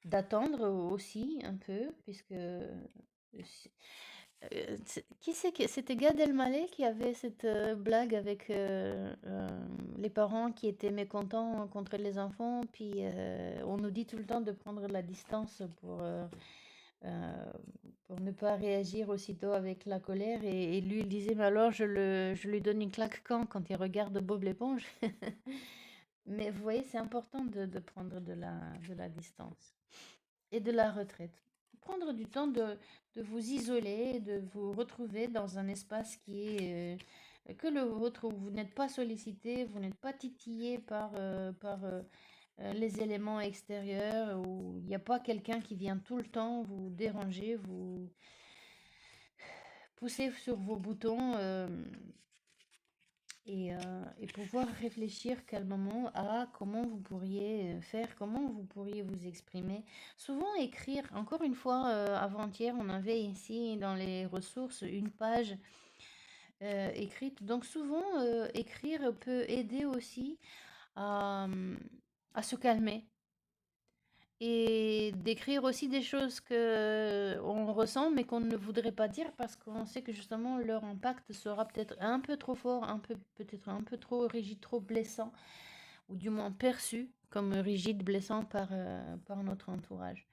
d'attendre aussi un peu, puisque qui c'est que c'était Gad Elmaleh qui avait cette blague avec les parents qui étaient mécontents contre les enfants, puis on nous dit tout le temps de prendre de la distance euh, pour ne pas réagir aussitôt avec la colère. Et lui, il disait, mais alors je lui donne une claque quand il regarde Bob l'éponge. Mais vous voyez, c'est important de prendre de la distance et de la retraite. Prendre du temps de vous isoler, de vous retrouver dans un espace qui est que le vôtre, où vous n'êtes pas sollicité, vous n'êtes pas titillé par les éléments extérieurs, où il n'y a pas quelqu'un qui vient tout le temps vous déranger, vous pousser sur vos boutons. Et pouvoir réfléchir calmement à comment vous pourriez faire, comment vous pourriez vous exprimer. Souvent écrire, encore une fois, avant-hier, on avait ici dans les ressources une page écrite. Donc souvent, écrire peut aider aussi à se calmer et d'écrire aussi des choses que on ressent mais qu'on ne voudrait pas dire parce qu'on sait que justement leur impact sera peut-être un peu trop fort, peut-être un peu trop rigide, trop blessant, ou du moins perçu comme rigide, blessant par notre entourage.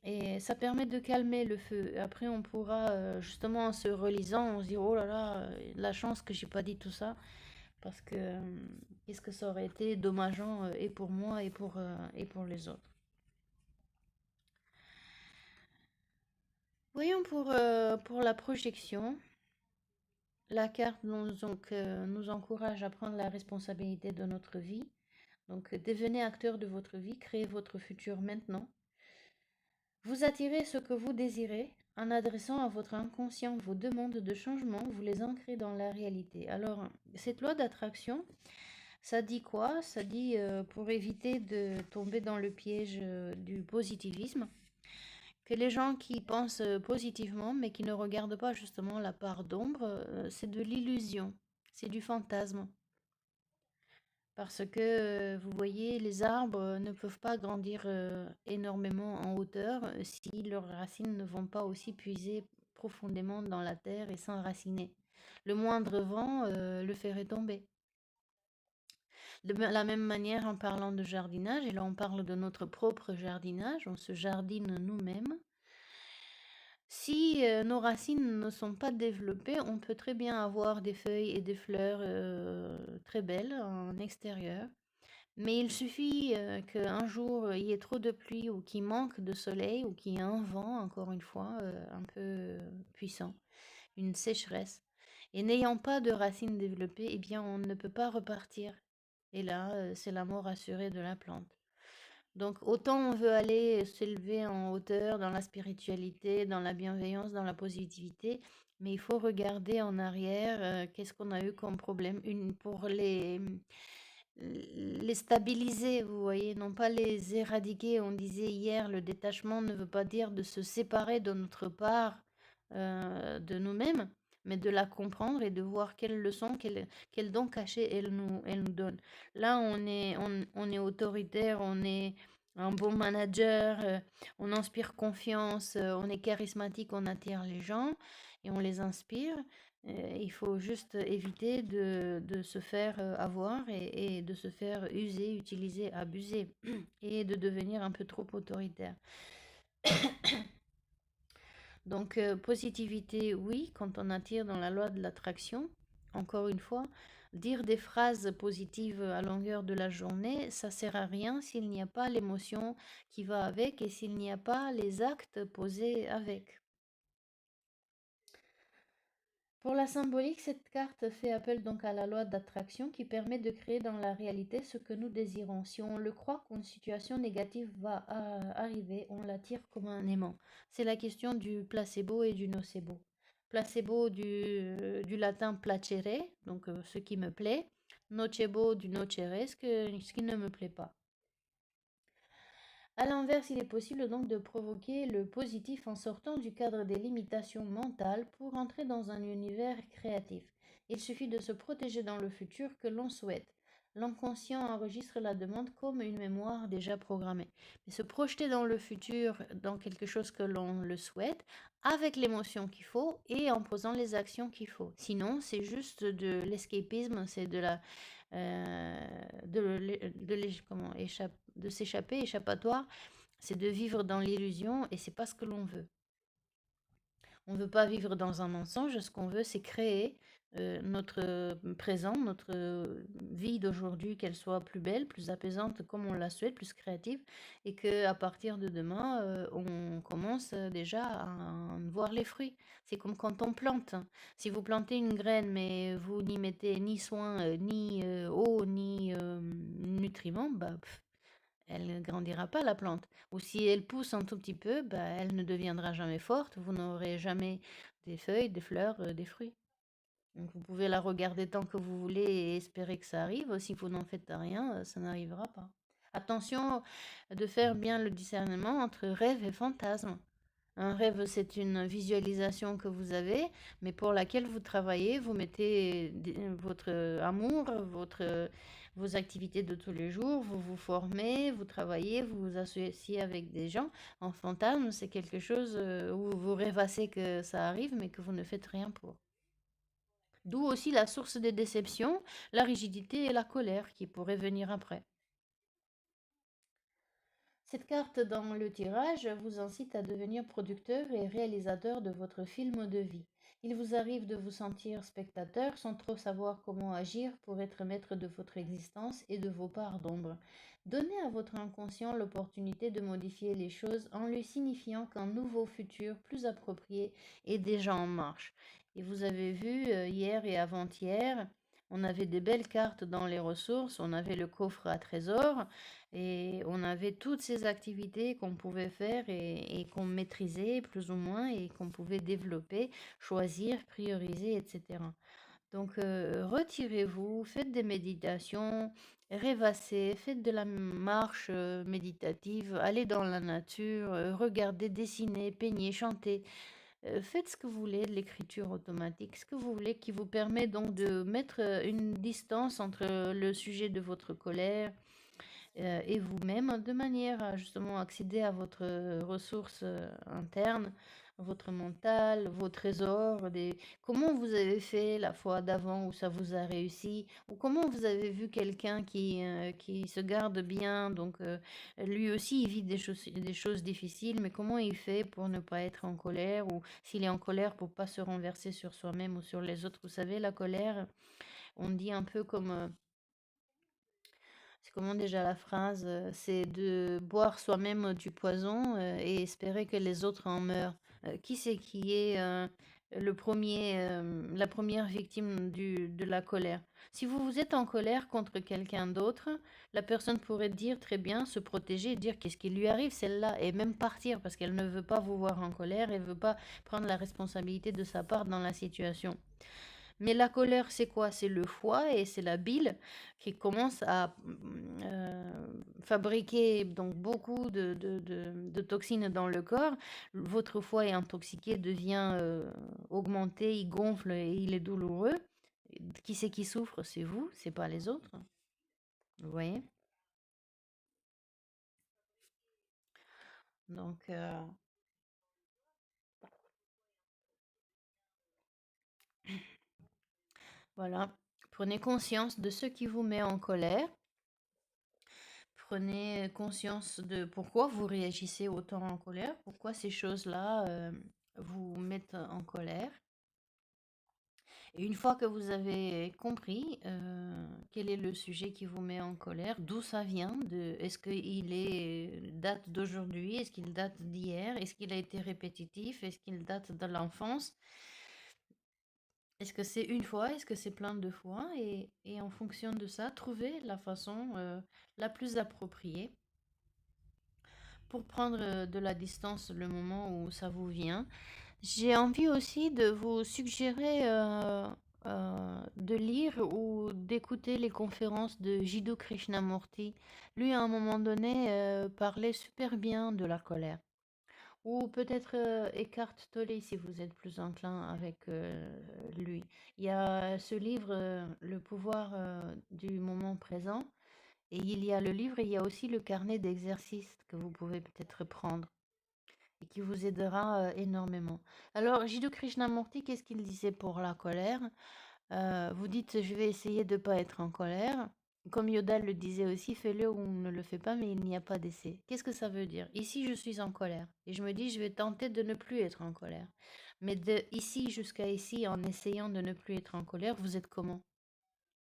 Et ça permet de calmer le feu. Et après, on pourra justement en se relisant, on se dit oh là là, la chance que j'ai pas dit tout ça parce que qu'est-ce que ça aurait été dommageant et pour moi et pour les autres. Voyons pour la projection. La carte nous encourage à prendre la responsabilité de notre vie. Donc, devenez acteur de votre vie, créez votre futur maintenant. Vous attirez ce que vous désirez en adressant à votre inconscient vos demandes de changement, vous les ancrez dans la réalité. Alors, cette loi d'attraction, ça dit quoi? Ça dit, pour éviter de tomber dans le piège du positivisme, que les gens qui pensent positivement mais qui ne regardent pas justement la part d'ombre, c'est de l'illusion, c'est du fantasme. Parce que vous voyez, les arbres ne peuvent pas grandir énormément en hauteur si leurs racines ne vont pas aussi puiser profondément dans la terre et s'enraciner. Le moindre vent le ferait tomber. De la même manière, en parlant de jardinage, et là on parle de notre propre jardinage, on se jardine nous-mêmes. Si nos racines ne sont pas développées, on peut très bien avoir des feuilles et des fleurs très belles en extérieur. Mais il suffit qu'un jour il y ait trop de pluie ou qu'il manque de soleil ou qu'il y ait un vent, encore une fois, un peu puissant, une sécheresse. Et n'ayant pas de racines développées, eh bien on ne peut pas repartir. Et là, c'est la mort assurée de la plante. Donc autant on veut aller s'élever en hauteur dans la spiritualité, dans la bienveillance, dans la positivité, mais il faut regarder en arrière, qu'est-ce qu'on a eu comme problème pour les stabiliser, vous voyez, non pas les éradiquer. On disait hier, le détachement ne veut pas dire de se séparer de notre part de nous-mêmes, mais de la comprendre et de voir quelles leçons, quel don caché elle nous donne. Là, on est autoritaire, on est un bon manager, on inspire confiance, on est charismatique, on attire les gens et on les inspire. Il faut juste éviter de se faire avoir et de se faire user, utiliser, abuser et de devenir un peu trop autoritaire. Donc, positivité, oui, quand on attire dans la loi de l'attraction, encore une fois, dire des phrases positives à longueur de la journée, ça sert à rien s'il n'y a pas l'émotion qui va avec et s'il n'y a pas les actes posés avec. Pour la symbolique, cette carte fait appel donc à la loi d'attraction qui permet de créer dans la réalité ce que nous désirons. Si on le croit qu'une situation négative va arriver, on l'attire comme un aimant. C'est la question du placebo et du nocebo. Placebo du latin placere, donc ce qui me plaît. Nocebo du nocere, ce qui ne me plaît pas. À l'inverse, il est possible donc de provoquer le positif en sortant du cadre des limitations mentales pour entrer dans un univers créatif. Il suffit de se protéger dans le futur que l'on souhaite. L'inconscient enregistre la demande comme une mémoire déjà programmée. Mais se projeter dans le futur, dans quelque chose que l'on le souhaite, avec l'émotion qu'il faut et en posant les actions qu'il faut. Sinon, c'est juste de l'escapisme, c'est de la de s'échapper, échappatoire, c'est de vivre dans l'illusion et c'est pas ce que l'on veut. On ne veut pas vivre dans un mensonge, ce qu'on veut c'est créer notre présent, notre vie d'aujourd'hui, qu'elle soit plus belle, plus apaisante comme on la souhaite, plus créative, et que à partir de demain, on commence déjà à en voir les fruits. C'est comme quand on plante. Si vous plantez une graine, mais vous n'y mettez ni soin, ni eau, ni nutriments, bah, elle ne grandira pas la plante. Ou si elle pousse un tout petit peu, bah, elle ne deviendra jamais forte. Vous n'aurez jamais des feuilles, des fleurs, des fruits. Donc vous pouvez la regarder tant que vous voulez et espérer que ça arrive. Si vous n'en faites rien, ça n'arrivera pas. Attention de faire bien le discernement entre rêve et fantasme. Un rêve, c'est une visualisation que vous avez, mais pour laquelle vous travaillez, vous mettez votre amour, vos activités de tous les jours, vous vous formez, vous travaillez, vous vous associez avec des gens. En fantasme, c'est quelque chose où vous rêvassez que ça arrive, mais que vous ne faites rien pour. D'où aussi la source des déceptions, la rigidité et la colère qui pourraient venir après. Cette carte dans le tirage vous incite à devenir producteur et réalisateur de votre film de vie. Il vous arrive de vous sentir spectateur sans trop savoir comment agir pour être maître de votre existence et de vos parts d'ombre. Donnez à votre inconscient l'opportunité de modifier les choses en lui signifiant qu'un nouveau futur plus approprié est déjà en marche. Et vous avez vu hier et avant-hier, on avait des belles cartes dans les ressources, on avait le coffre à trésor et on avait toutes ces activités qu'on pouvait faire et qu'on maîtrisait plus ou moins et qu'on pouvait développer, choisir, prioriser, etc. Donc, retirez-vous, faites des méditations, rêvassez, faites de la marche méditative, allez dans la nature, regardez, dessinez, peignez, chantez. Faites ce que vous voulez, de l'écriture automatique, ce que vous voulez qui vous permet donc de mettre une distance entre le sujet de votre colère et vous-même, de manière à justement accéder à votre ressource interne, votre mental, vos trésors, comment vous avez fait la fois d'avant où ça vous a réussi, ou comment vous avez vu quelqu'un qui se garde bien, donc lui aussi il vit des choses difficiles, mais comment il fait pour ne pas être en colère, ou s'il est en colère pour pas se renverser sur soi-même ou sur les autres. Vous savez, la colère, on dit un peu comme c'est comment déjà la phrase? C'est de boire soi-même du poison et espérer que les autres en meurent. Qui c'est qui est la première victime de la colère? Si vous vous êtes en colère contre quelqu'un d'autre, la personne pourrait dire très bien, se protéger et dire qu'est-ce qui lui arrive, celle-là, et même partir parce qu'elle ne veut pas vous voir en colère et veut pas prendre la responsabilité de sa part dans la situation. Mais la colère, c'est quoi? C'est le foie et c'est la bile qui commence à fabriquer donc beaucoup de toxines dans le corps. Votre foie est intoxiqué, devient augmenté, il gonfle et il est douloureux. Qui c'est qui souffre? C'est vous, c'est pas les autres. Vous voyez? Donc voilà. Prenez conscience de ce qui vous met en colère. Prenez conscience de pourquoi vous réagissez autant en colère, pourquoi ces choses-là vous mettent en colère. Et une fois que vous avez compris quel est le sujet qui vous met en colère, d'où ça vient, est-ce qu'il date d'aujourd'hui, est-ce qu'il date d'hier, est-ce qu'il a été répétitif, est-ce qu'il date de l'enfance, est-ce que c'est une fois, est-ce que c'est plein de fois, et en fonction de ça, trouver la façon la plus appropriée pour prendre de la distance le moment où ça vous vient. J'ai envie aussi de vous suggérer de lire ou d'écouter les conférences de Jiddu Krishnamurti. Lui, à un moment donné, parlait super bien de la colère. Ou peut-être Eckhart Tolle si vous êtes plus enclin avec lui. Il y a ce livre, Le pouvoir du moment présent. Et il y a le livre et il y a aussi le carnet d'exercices que vous pouvez peut-être prendre et qui vous aidera énormément. Alors, Jiddu Krishnamurti, qu'est-ce qu'il disait pour la colère? Vous dites, je vais essayer de ne pas être en colère. Comme Yoda le disait aussi, fais-le ou ne le fais pas, mais il n'y a pas d'essai. Qu'est-ce que ça veut dire? Ici, je suis en colère. Et je me dis, je vais tenter de ne plus être en colère. Mais de ici jusqu'à ici, en essayant de ne plus être en colère, vous êtes comment?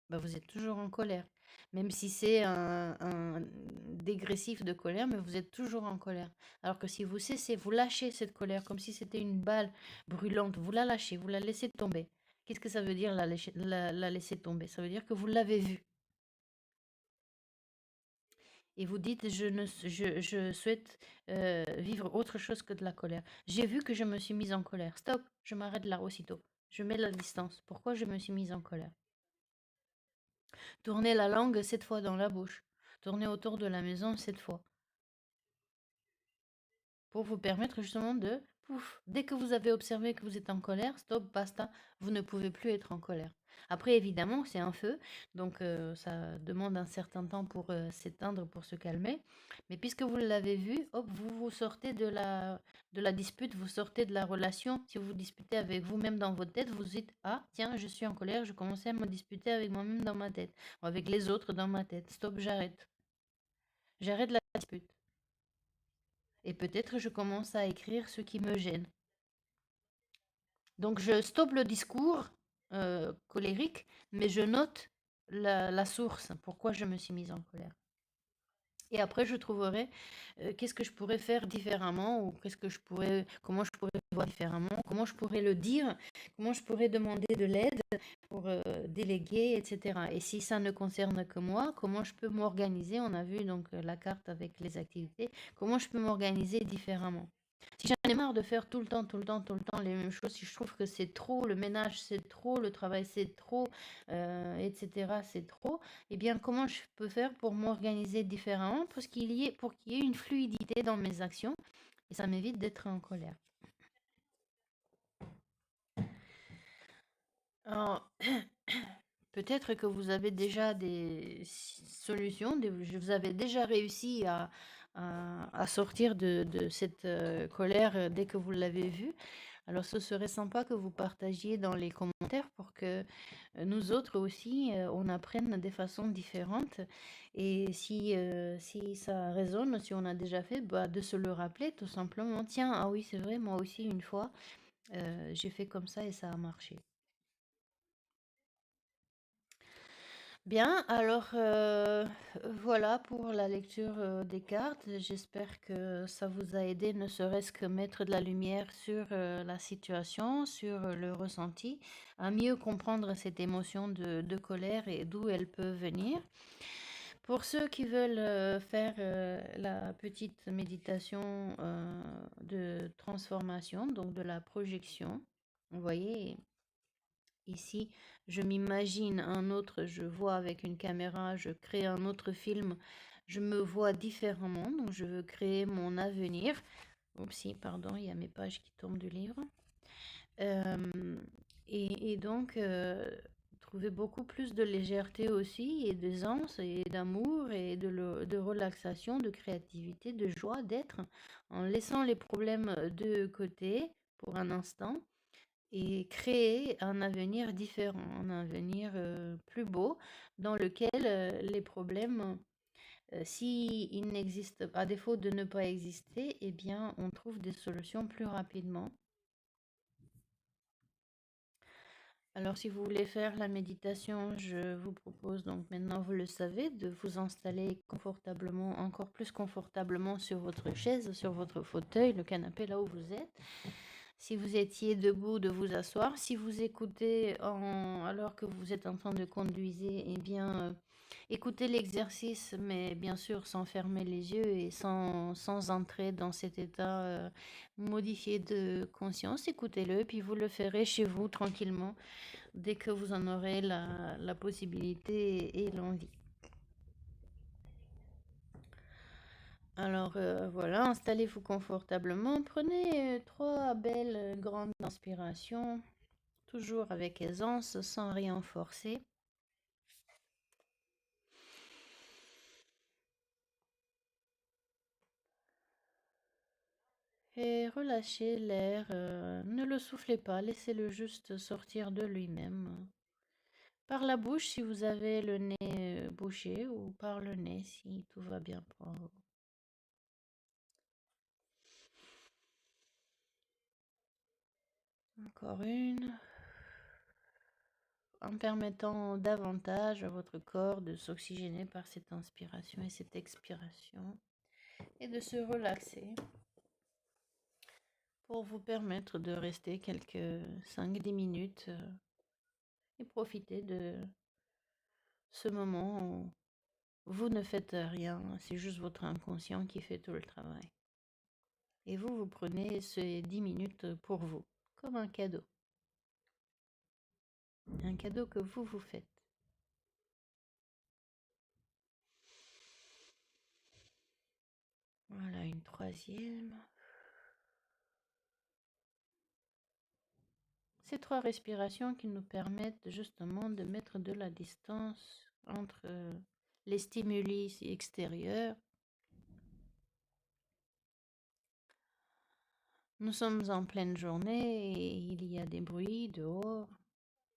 Bah, vous êtes toujours en colère. Même si c'est un dégressif de colère, mais vous êtes toujours en colère. Alors que si vous cessez, vous lâchez cette colère comme si c'était une balle brûlante, vous la lâchez, vous la laissez tomber. Qu'est-ce que ça veut dire la laisser tomber? Ça veut dire que vous l'avez vue. Et vous dites, je souhaite vivre autre chose que de la colère. J'ai vu que je me suis mise en colère. Stop, je m'arrête là aussitôt. Je mets la distance. Pourquoi je me suis mise en colère? Tournez la langue 7 fois dans la bouche. Tournez autour de la maison 7 fois. Pour vous permettre justement de, pouf, dès que vous avez observé que vous êtes en colère, stop, basta, vous ne pouvez plus être en colère. Après, évidemment, c'est un feu, donc ça demande un certain temps pour s'éteindre, pour se calmer. Mais puisque vous l'avez vu, hop, vous sortez de la dispute, vous sortez de la relation. Si vous disputez avec vous-même dans votre tête, vous dites, ah, tiens, je suis en colère, je commençais à me disputer avec moi-même dans ma tête, ou avec les autres dans ma tête. Stop, j'arrête. J'arrête la dispute. Et peut-être je commence à écrire ce qui me gêne. Donc je stoppe le discours colérique, mais je note la source, pourquoi je me suis mise en colère. Et après, je trouverai qu'est-ce que je pourrais faire différemment ou comment je pourrais voir différemment, comment je pourrais le dire, comment je pourrais demander de l'aide pour déléguer, etc. Et si ça ne concerne que moi, comment je peux m'organiser? On a vu donc la carte avec les activités. Comment je peux m'organiser différemment? Si j'en ai marre de faire tout le temps, tout le temps, tout le temps les mêmes choses, si je trouve que c'est trop, le ménage c'est trop, le travail c'est trop, etc. c'est trop, eh bien comment je peux faire pour m'organiser différemment pour qu'il y ait une fluidité dans mes actions et ça m'évite d'être en colère. Alors, peut-être que vous avez déjà des solutions, vous avez déjà réussi à sortir de cette colère dès que vous l'avez vue. Alors, ce serait sympa que vous partagiez dans les commentaires pour que nous autres aussi, on apprenne des façons différentes. Et si ça résonne, si on a déjà fait, bah, de se le rappeler tout simplement. Tiens, ah oui, c'est vrai, moi aussi, une fois, j'ai fait comme ça et ça a marché. Bien, alors voilà pour la lecture des cartes. J'espère que ça vous a aidé, ne serait-ce que mettre de la lumière sur la situation, sur le ressenti, à mieux comprendre cette émotion de colère et d'où elle peut venir. Pour ceux qui veulent faire la petite méditation de transformation, donc de la projection, vous voyez, ici, je m'imagine un autre, je vois avec une caméra, je crée un autre film, je me vois différemment, donc je veux créer mon avenir. Oupsie, pardon, il y a mes pages qui tombent du livre. Et donc, trouver beaucoup plus de légèreté aussi, et d'aisance, et d'amour, et de relaxation, de créativité, de joie d'être, en laissant les problèmes de côté pour un instant et créer un avenir différent, un avenir plus beau dans lequel les problèmes, s'ils n'existent, à défaut de ne pas exister, eh bien, on trouve des solutions plus rapidement. Alors, si vous voulez faire la méditation, je vous propose donc maintenant, vous le savez, de vous installer confortablement, encore plus confortablement sur votre chaise, sur votre fauteuil, le canapé là où vous êtes. Si vous étiez debout, de vous asseoir. Si vous écoutez alors que vous êtes en train de conduire, eh bien, écoutez l'exercice, mais bien sûr sans fermer les yeux et sans entrer dans cet état modifié de conscience. Écoutez-le, puis vous le ferez chez vous tranquillement dès que vous en aurez la possibilité et l'envie. Alors voilà, installez-vous confortablement. Prenez 3 belles grandes inspirations, toujours avec aisance, sans rien forcer. Et relâchez l'air, ne le soufflez pas, laissez-le juste sortir de lui-même. Par la bouche si vous avez le nez bouché ou par le nez si tout va bien pour vous. Encore une. En permettant davantage à votre corps de s'oxygéner par cette inspiration et cette expiration et de se relaxer pour vous permettre de rester quelques 5-10 minutes et profiter de ce moment où vous ne faites rien, c'est juste votre inconscient qui fait tout le travail. Et vous prenez ces 10 minutes pour vous, comme un cadeau. Un cadeau que vous faites. Voilà, une troisième. Ces 3 respirations qui nous permettent justement de mettre de la distance entre les stimuli extérieurs. Nous sommes en pleine journée et il y a des bruits dehors.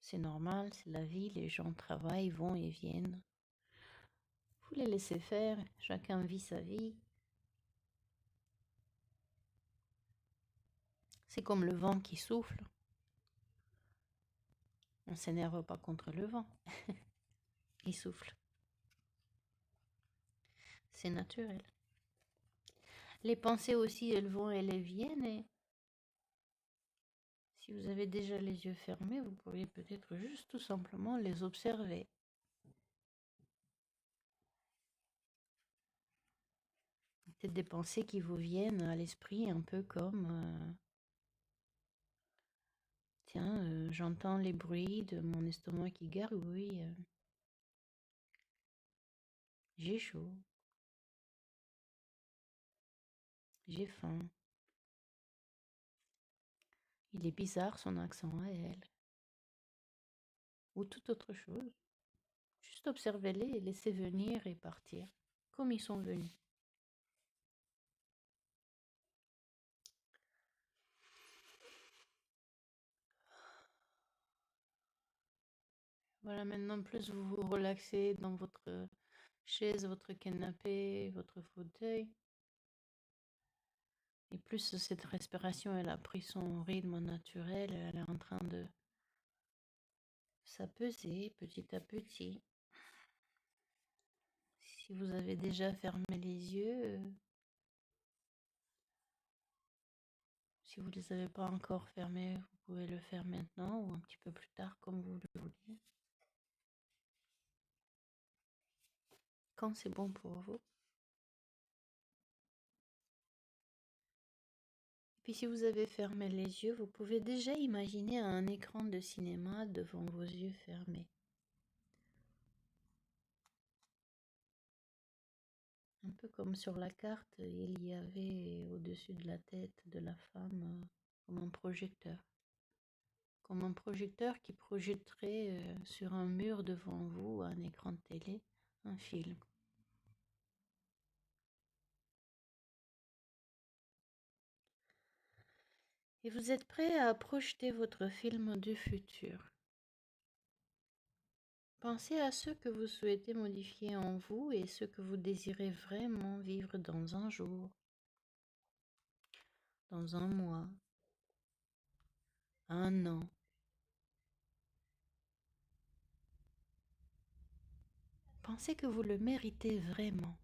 C'est normal, c'est la vie, les gens travaillent, vont et viennent. Vous les laissez faire, chacun vit sa vie. C'est comme le vent qui souffle. On s'énerve pas contre le vent. Il souffle. C'est naturel. Les pensées aussi, elles vont et elles viennent. Et si vous avez déjà les yeux fermés, vous pourriez peut-être juste tout simplement les observer. Peut-être des pensées qui vous viennent à l'esprit un peu comme tiens, j'entends les bruits de mon estomac qui gargouille. J'ai chaud. J'ai faim. Il est bizarre son accent à elle. Ou toute autre chose. Juste observez-les et laissez venir et partir, comme ils sont venus. Voilà, maintenant plus vous vous relaxez dans votre chaise, votre canapé, votre fauteuil. Et plus cette respiration, elle a pris son rythme naturel, elle est en train de s'apaiser petit à petit. Si vous avez déjà fermé les yeux, si vous ne les avez pas encore fermés, vous pouvez le faire maintenant ou un petit peu plus tard comme vous le voulez. Quand c'est bon pour vous. Puis si vous avez fermé les yeux, vous pouvez déjà imaginer un écran de cinéma devant vos yeux fermés. Un peu comme sur la carte, il y avait au-dessus de la tête de la femme comme un projecteur. Comme un projecteur qui projetterait sur un mur devant vous, un écran de télé, un film. Et vous êtes prêt à projeter votre film du futur. Pensez à ce que vous souhaitez modifier en vous et ce que vous désirez vraiment vivre dans un jour, dans un mois, un an. Pensez que vous le méritez vraiment.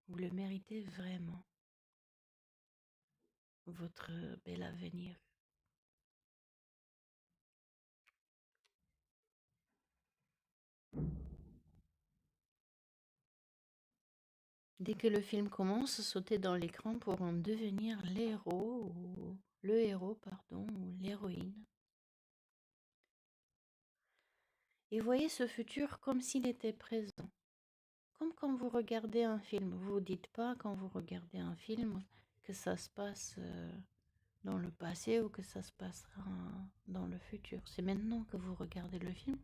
Vous le méritez vraiment, votre bel avenir. Dès que le film commence, sautez dans l'écran pour en devenir l'héros ou ou l'héroïne. Et voyez ce futur comme s'il était présent. Comme quand vous regardez un film. Vous ne dites pas quand vous regardez un film que ça se passe dans le passé ou que ça se passera dans le futur. C'est maintenant que vous regardez le film.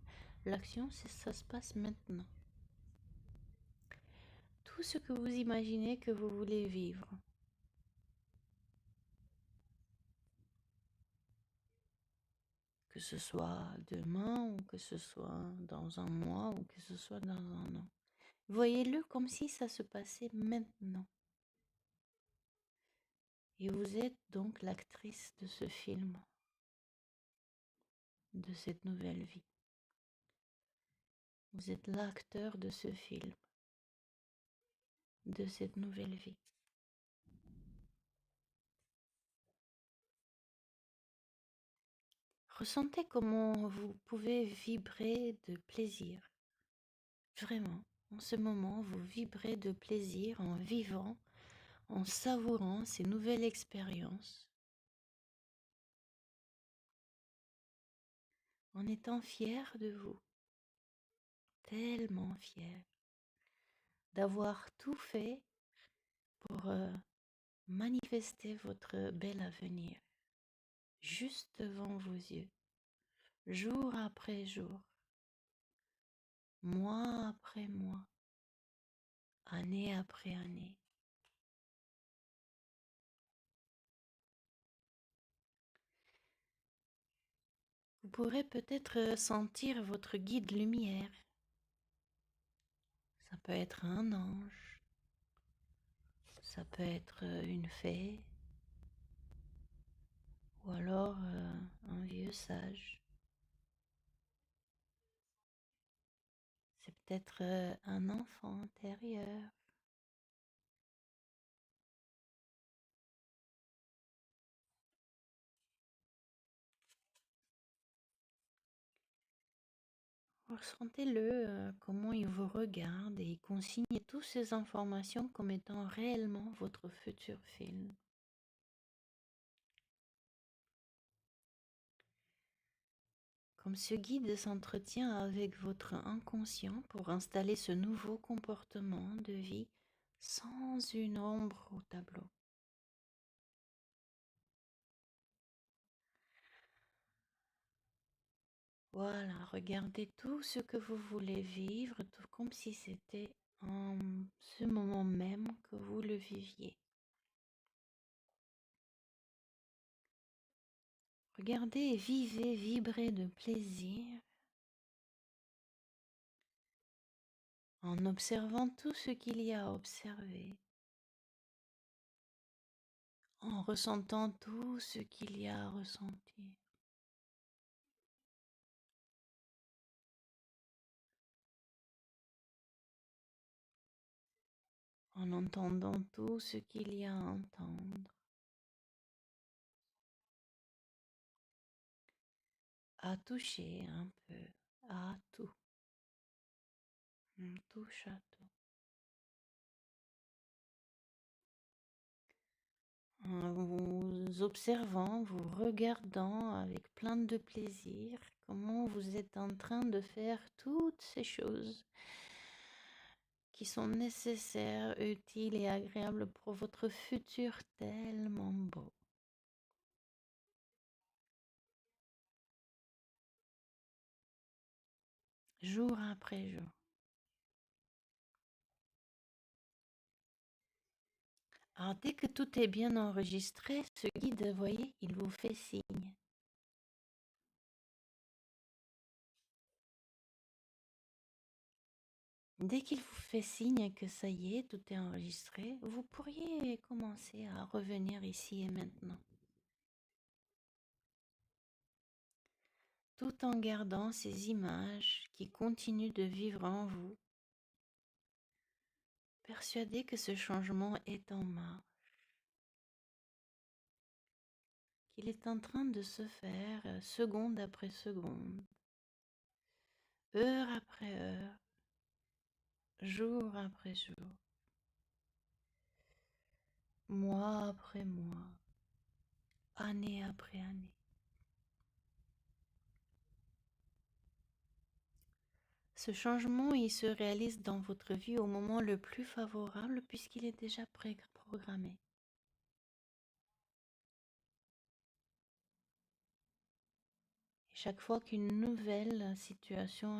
L'action, ça se passe maintenant. Tout ce que vous imaginez que vous voulez vivre. Que ce soit demain ou que ce soit dans un mois ou que ce soit dans un an. Voyez-le comme si ça se passait maintenant. Et vous êtes donc l'actrice de ce film, de cette nouvelle vie. Vous êtes l'acteur de ce film, de cette nouvelle vie. Ressentez comment vous pouvez vibrer de plaisir. Vraiment, en ce moment, vous vibrez de plaisir en vivant, en savourant ces nouvelles expériences, en étant fier de vous, tellement fier d'avoir tout fait pour manifester votre bel avenir, juste devant vos yeux, jour après jour, mois après mois, année après année. Vous pourrez peut-être sentir votre guide lumière. Ça peut être un ange, ça peut être une fée, ou alors un vieux sage. C'est peut-être un enfant intérieur. Ressentez-le, comment il vous regarde et consignez toutes ces informations comme étant réellement votre futur film. Comme ce guide s'entretient avec votre inconscient pour installer ce nouveau comportement de vie sans une ombre au tableau. Voilà, regardez tout ce que vous voulez vivre, tout comme si c'était en ce moment même que vous le viviez. Regardez et vivez, vibrez de plaisir en observant tout ce qu'il y a à observer, en ressentant tout ce qu'il y a à ressentir, en entendant tout ce qu'il y a à entendre, à toucher un peu, à tout. On touche à tout. En vous observant, vous regardant avec plein de plaisir, comment vous êtes en train de faire toutes ces choses qui sont nécessaires, utiles et agréables pour votre futur tellement beau. Jour après jour. Alors dès que tout est bien enregistré, ce guide, vous voyez, il vous fait signe. Dès qu'il vous fait signe que ça y est, tout est enregistré, vous pourriez commencer à revenir ici et maintenant, tout en gardant ces images qui continuent de vivre en vous, persuadé que ce changement est en marche, qu'il est en train de se faire seconde après seconde, heure après heure, jour après jour, mois après mois, année après année. Ce changement, il se réalise dans votre vie au moment le plus favorable puisqu'il est déjà préprogrammé. Et chaque fois qu'une nouvelle situation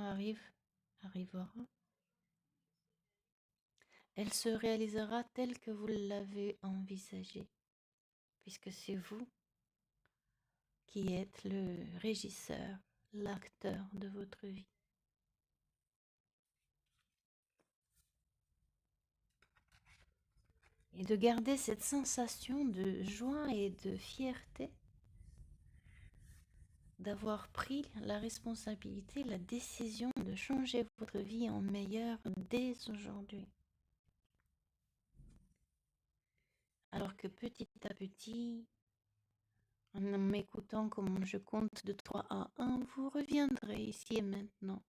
arrivera, elle se réalisera telle que vous l'avez envisagée, puisque c'est vous qui êtes le régisseur, l'acteur de votre vie. Et de garder cette sensation de joie et de fierté d'avoir pris la responsabilité, la décision de changer votre vie en meilleur dès aujourd'hui. Alors que petit à petit, en m'écoutant comme je compte de 3 à 1, vous reviendrez ici et maintenant,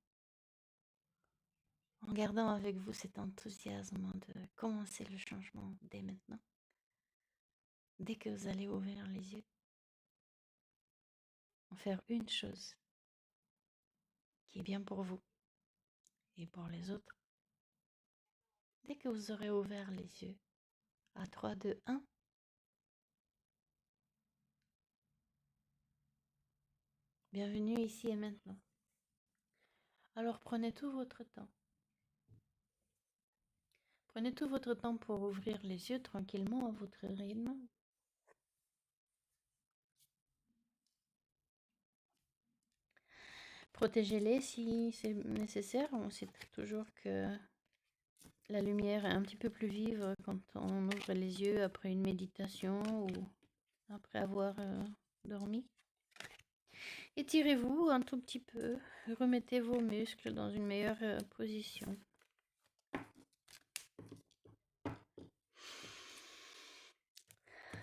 en gardant avec vous cet enthousiasme de commencer le changement dès maintenant. Dès que vous allez ouvrir les yeux, en faire une chose qui est bien pour vous et pour les autres. Dès que vous aurez ouvert les yeux, à 3, 2, 1, bienvenue ici et maintenant. Alors prenez tout votre temps. Prenez tout votre temps pour ouvrir les yeux tranquillement à votre rythme. Protégez-les si c'est nécessaire. On sait toujours que la lumière est un petit peu plus vive quand on ouvre les yeux après une méditation ou après avoir dormi. Étirez-vous un tout petit peu. Remettez vos muscles dans une meilleure position.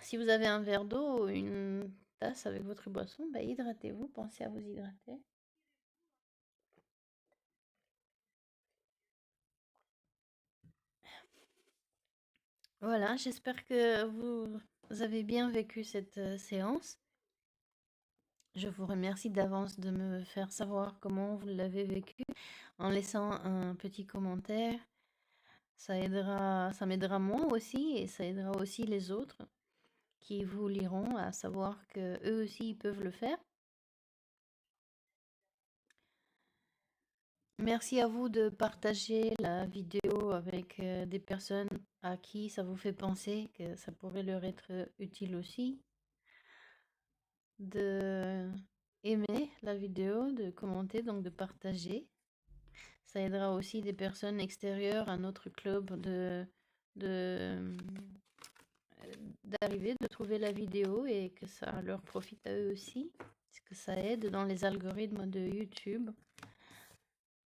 Si vous avez un verre d'eau ou une tasse avec votre boisson, bah, hydratez-vous. Pensez à vous hydrater. Voilà, j'espère que vous avez bien vécu cette séance. Je vous remercie d'avance de me faire savoir comment vous l'avez vécu en laissant un petit commentaire. Ça m'aidera moi aussi et ça aidera aussi les autres qui vous liront à savoir que eux aussi ils peuvent le faire. Merci à vous de partager la vidéo avec des personnes à qui ça vous fait penser que ça pourrait leur être utile aussi. De aimer la vidéo, de commenter, donc de partager. Ça aidera aussi des personnes extérieures à notre club d'arriver, de trouver la vidéo et que ça leur profite à eux aussi. Parce que ça aide dans les algorithmes de YouTube.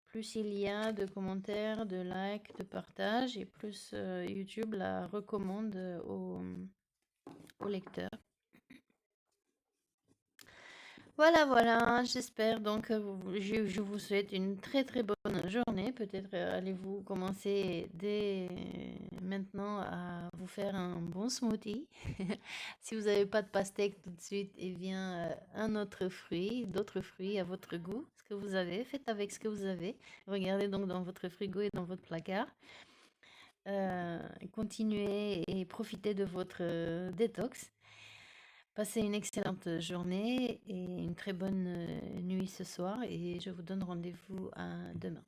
Plus il y a de commentaires, de likes, de partages, et plus YouTube la recommande aux lecteurs. Voilà, j'espère donc je vous souhaite une très très bonne journée. Peut-être allez-vous commencer dès maintenant à vous faire un bon smoothie. Si vous n'avez pas de pastèque tout de suite, eh bien un autre fruit, d'autres fruits à votre goût, ce que vous avez, faites avec ce que vous avez. Regardez donc dans votre frigo et dans votre placard. Continuez et profitez de votre détox. Passez une excellente journée et une très bonne nuit ce soir et je vous donne rendez-vous à demain.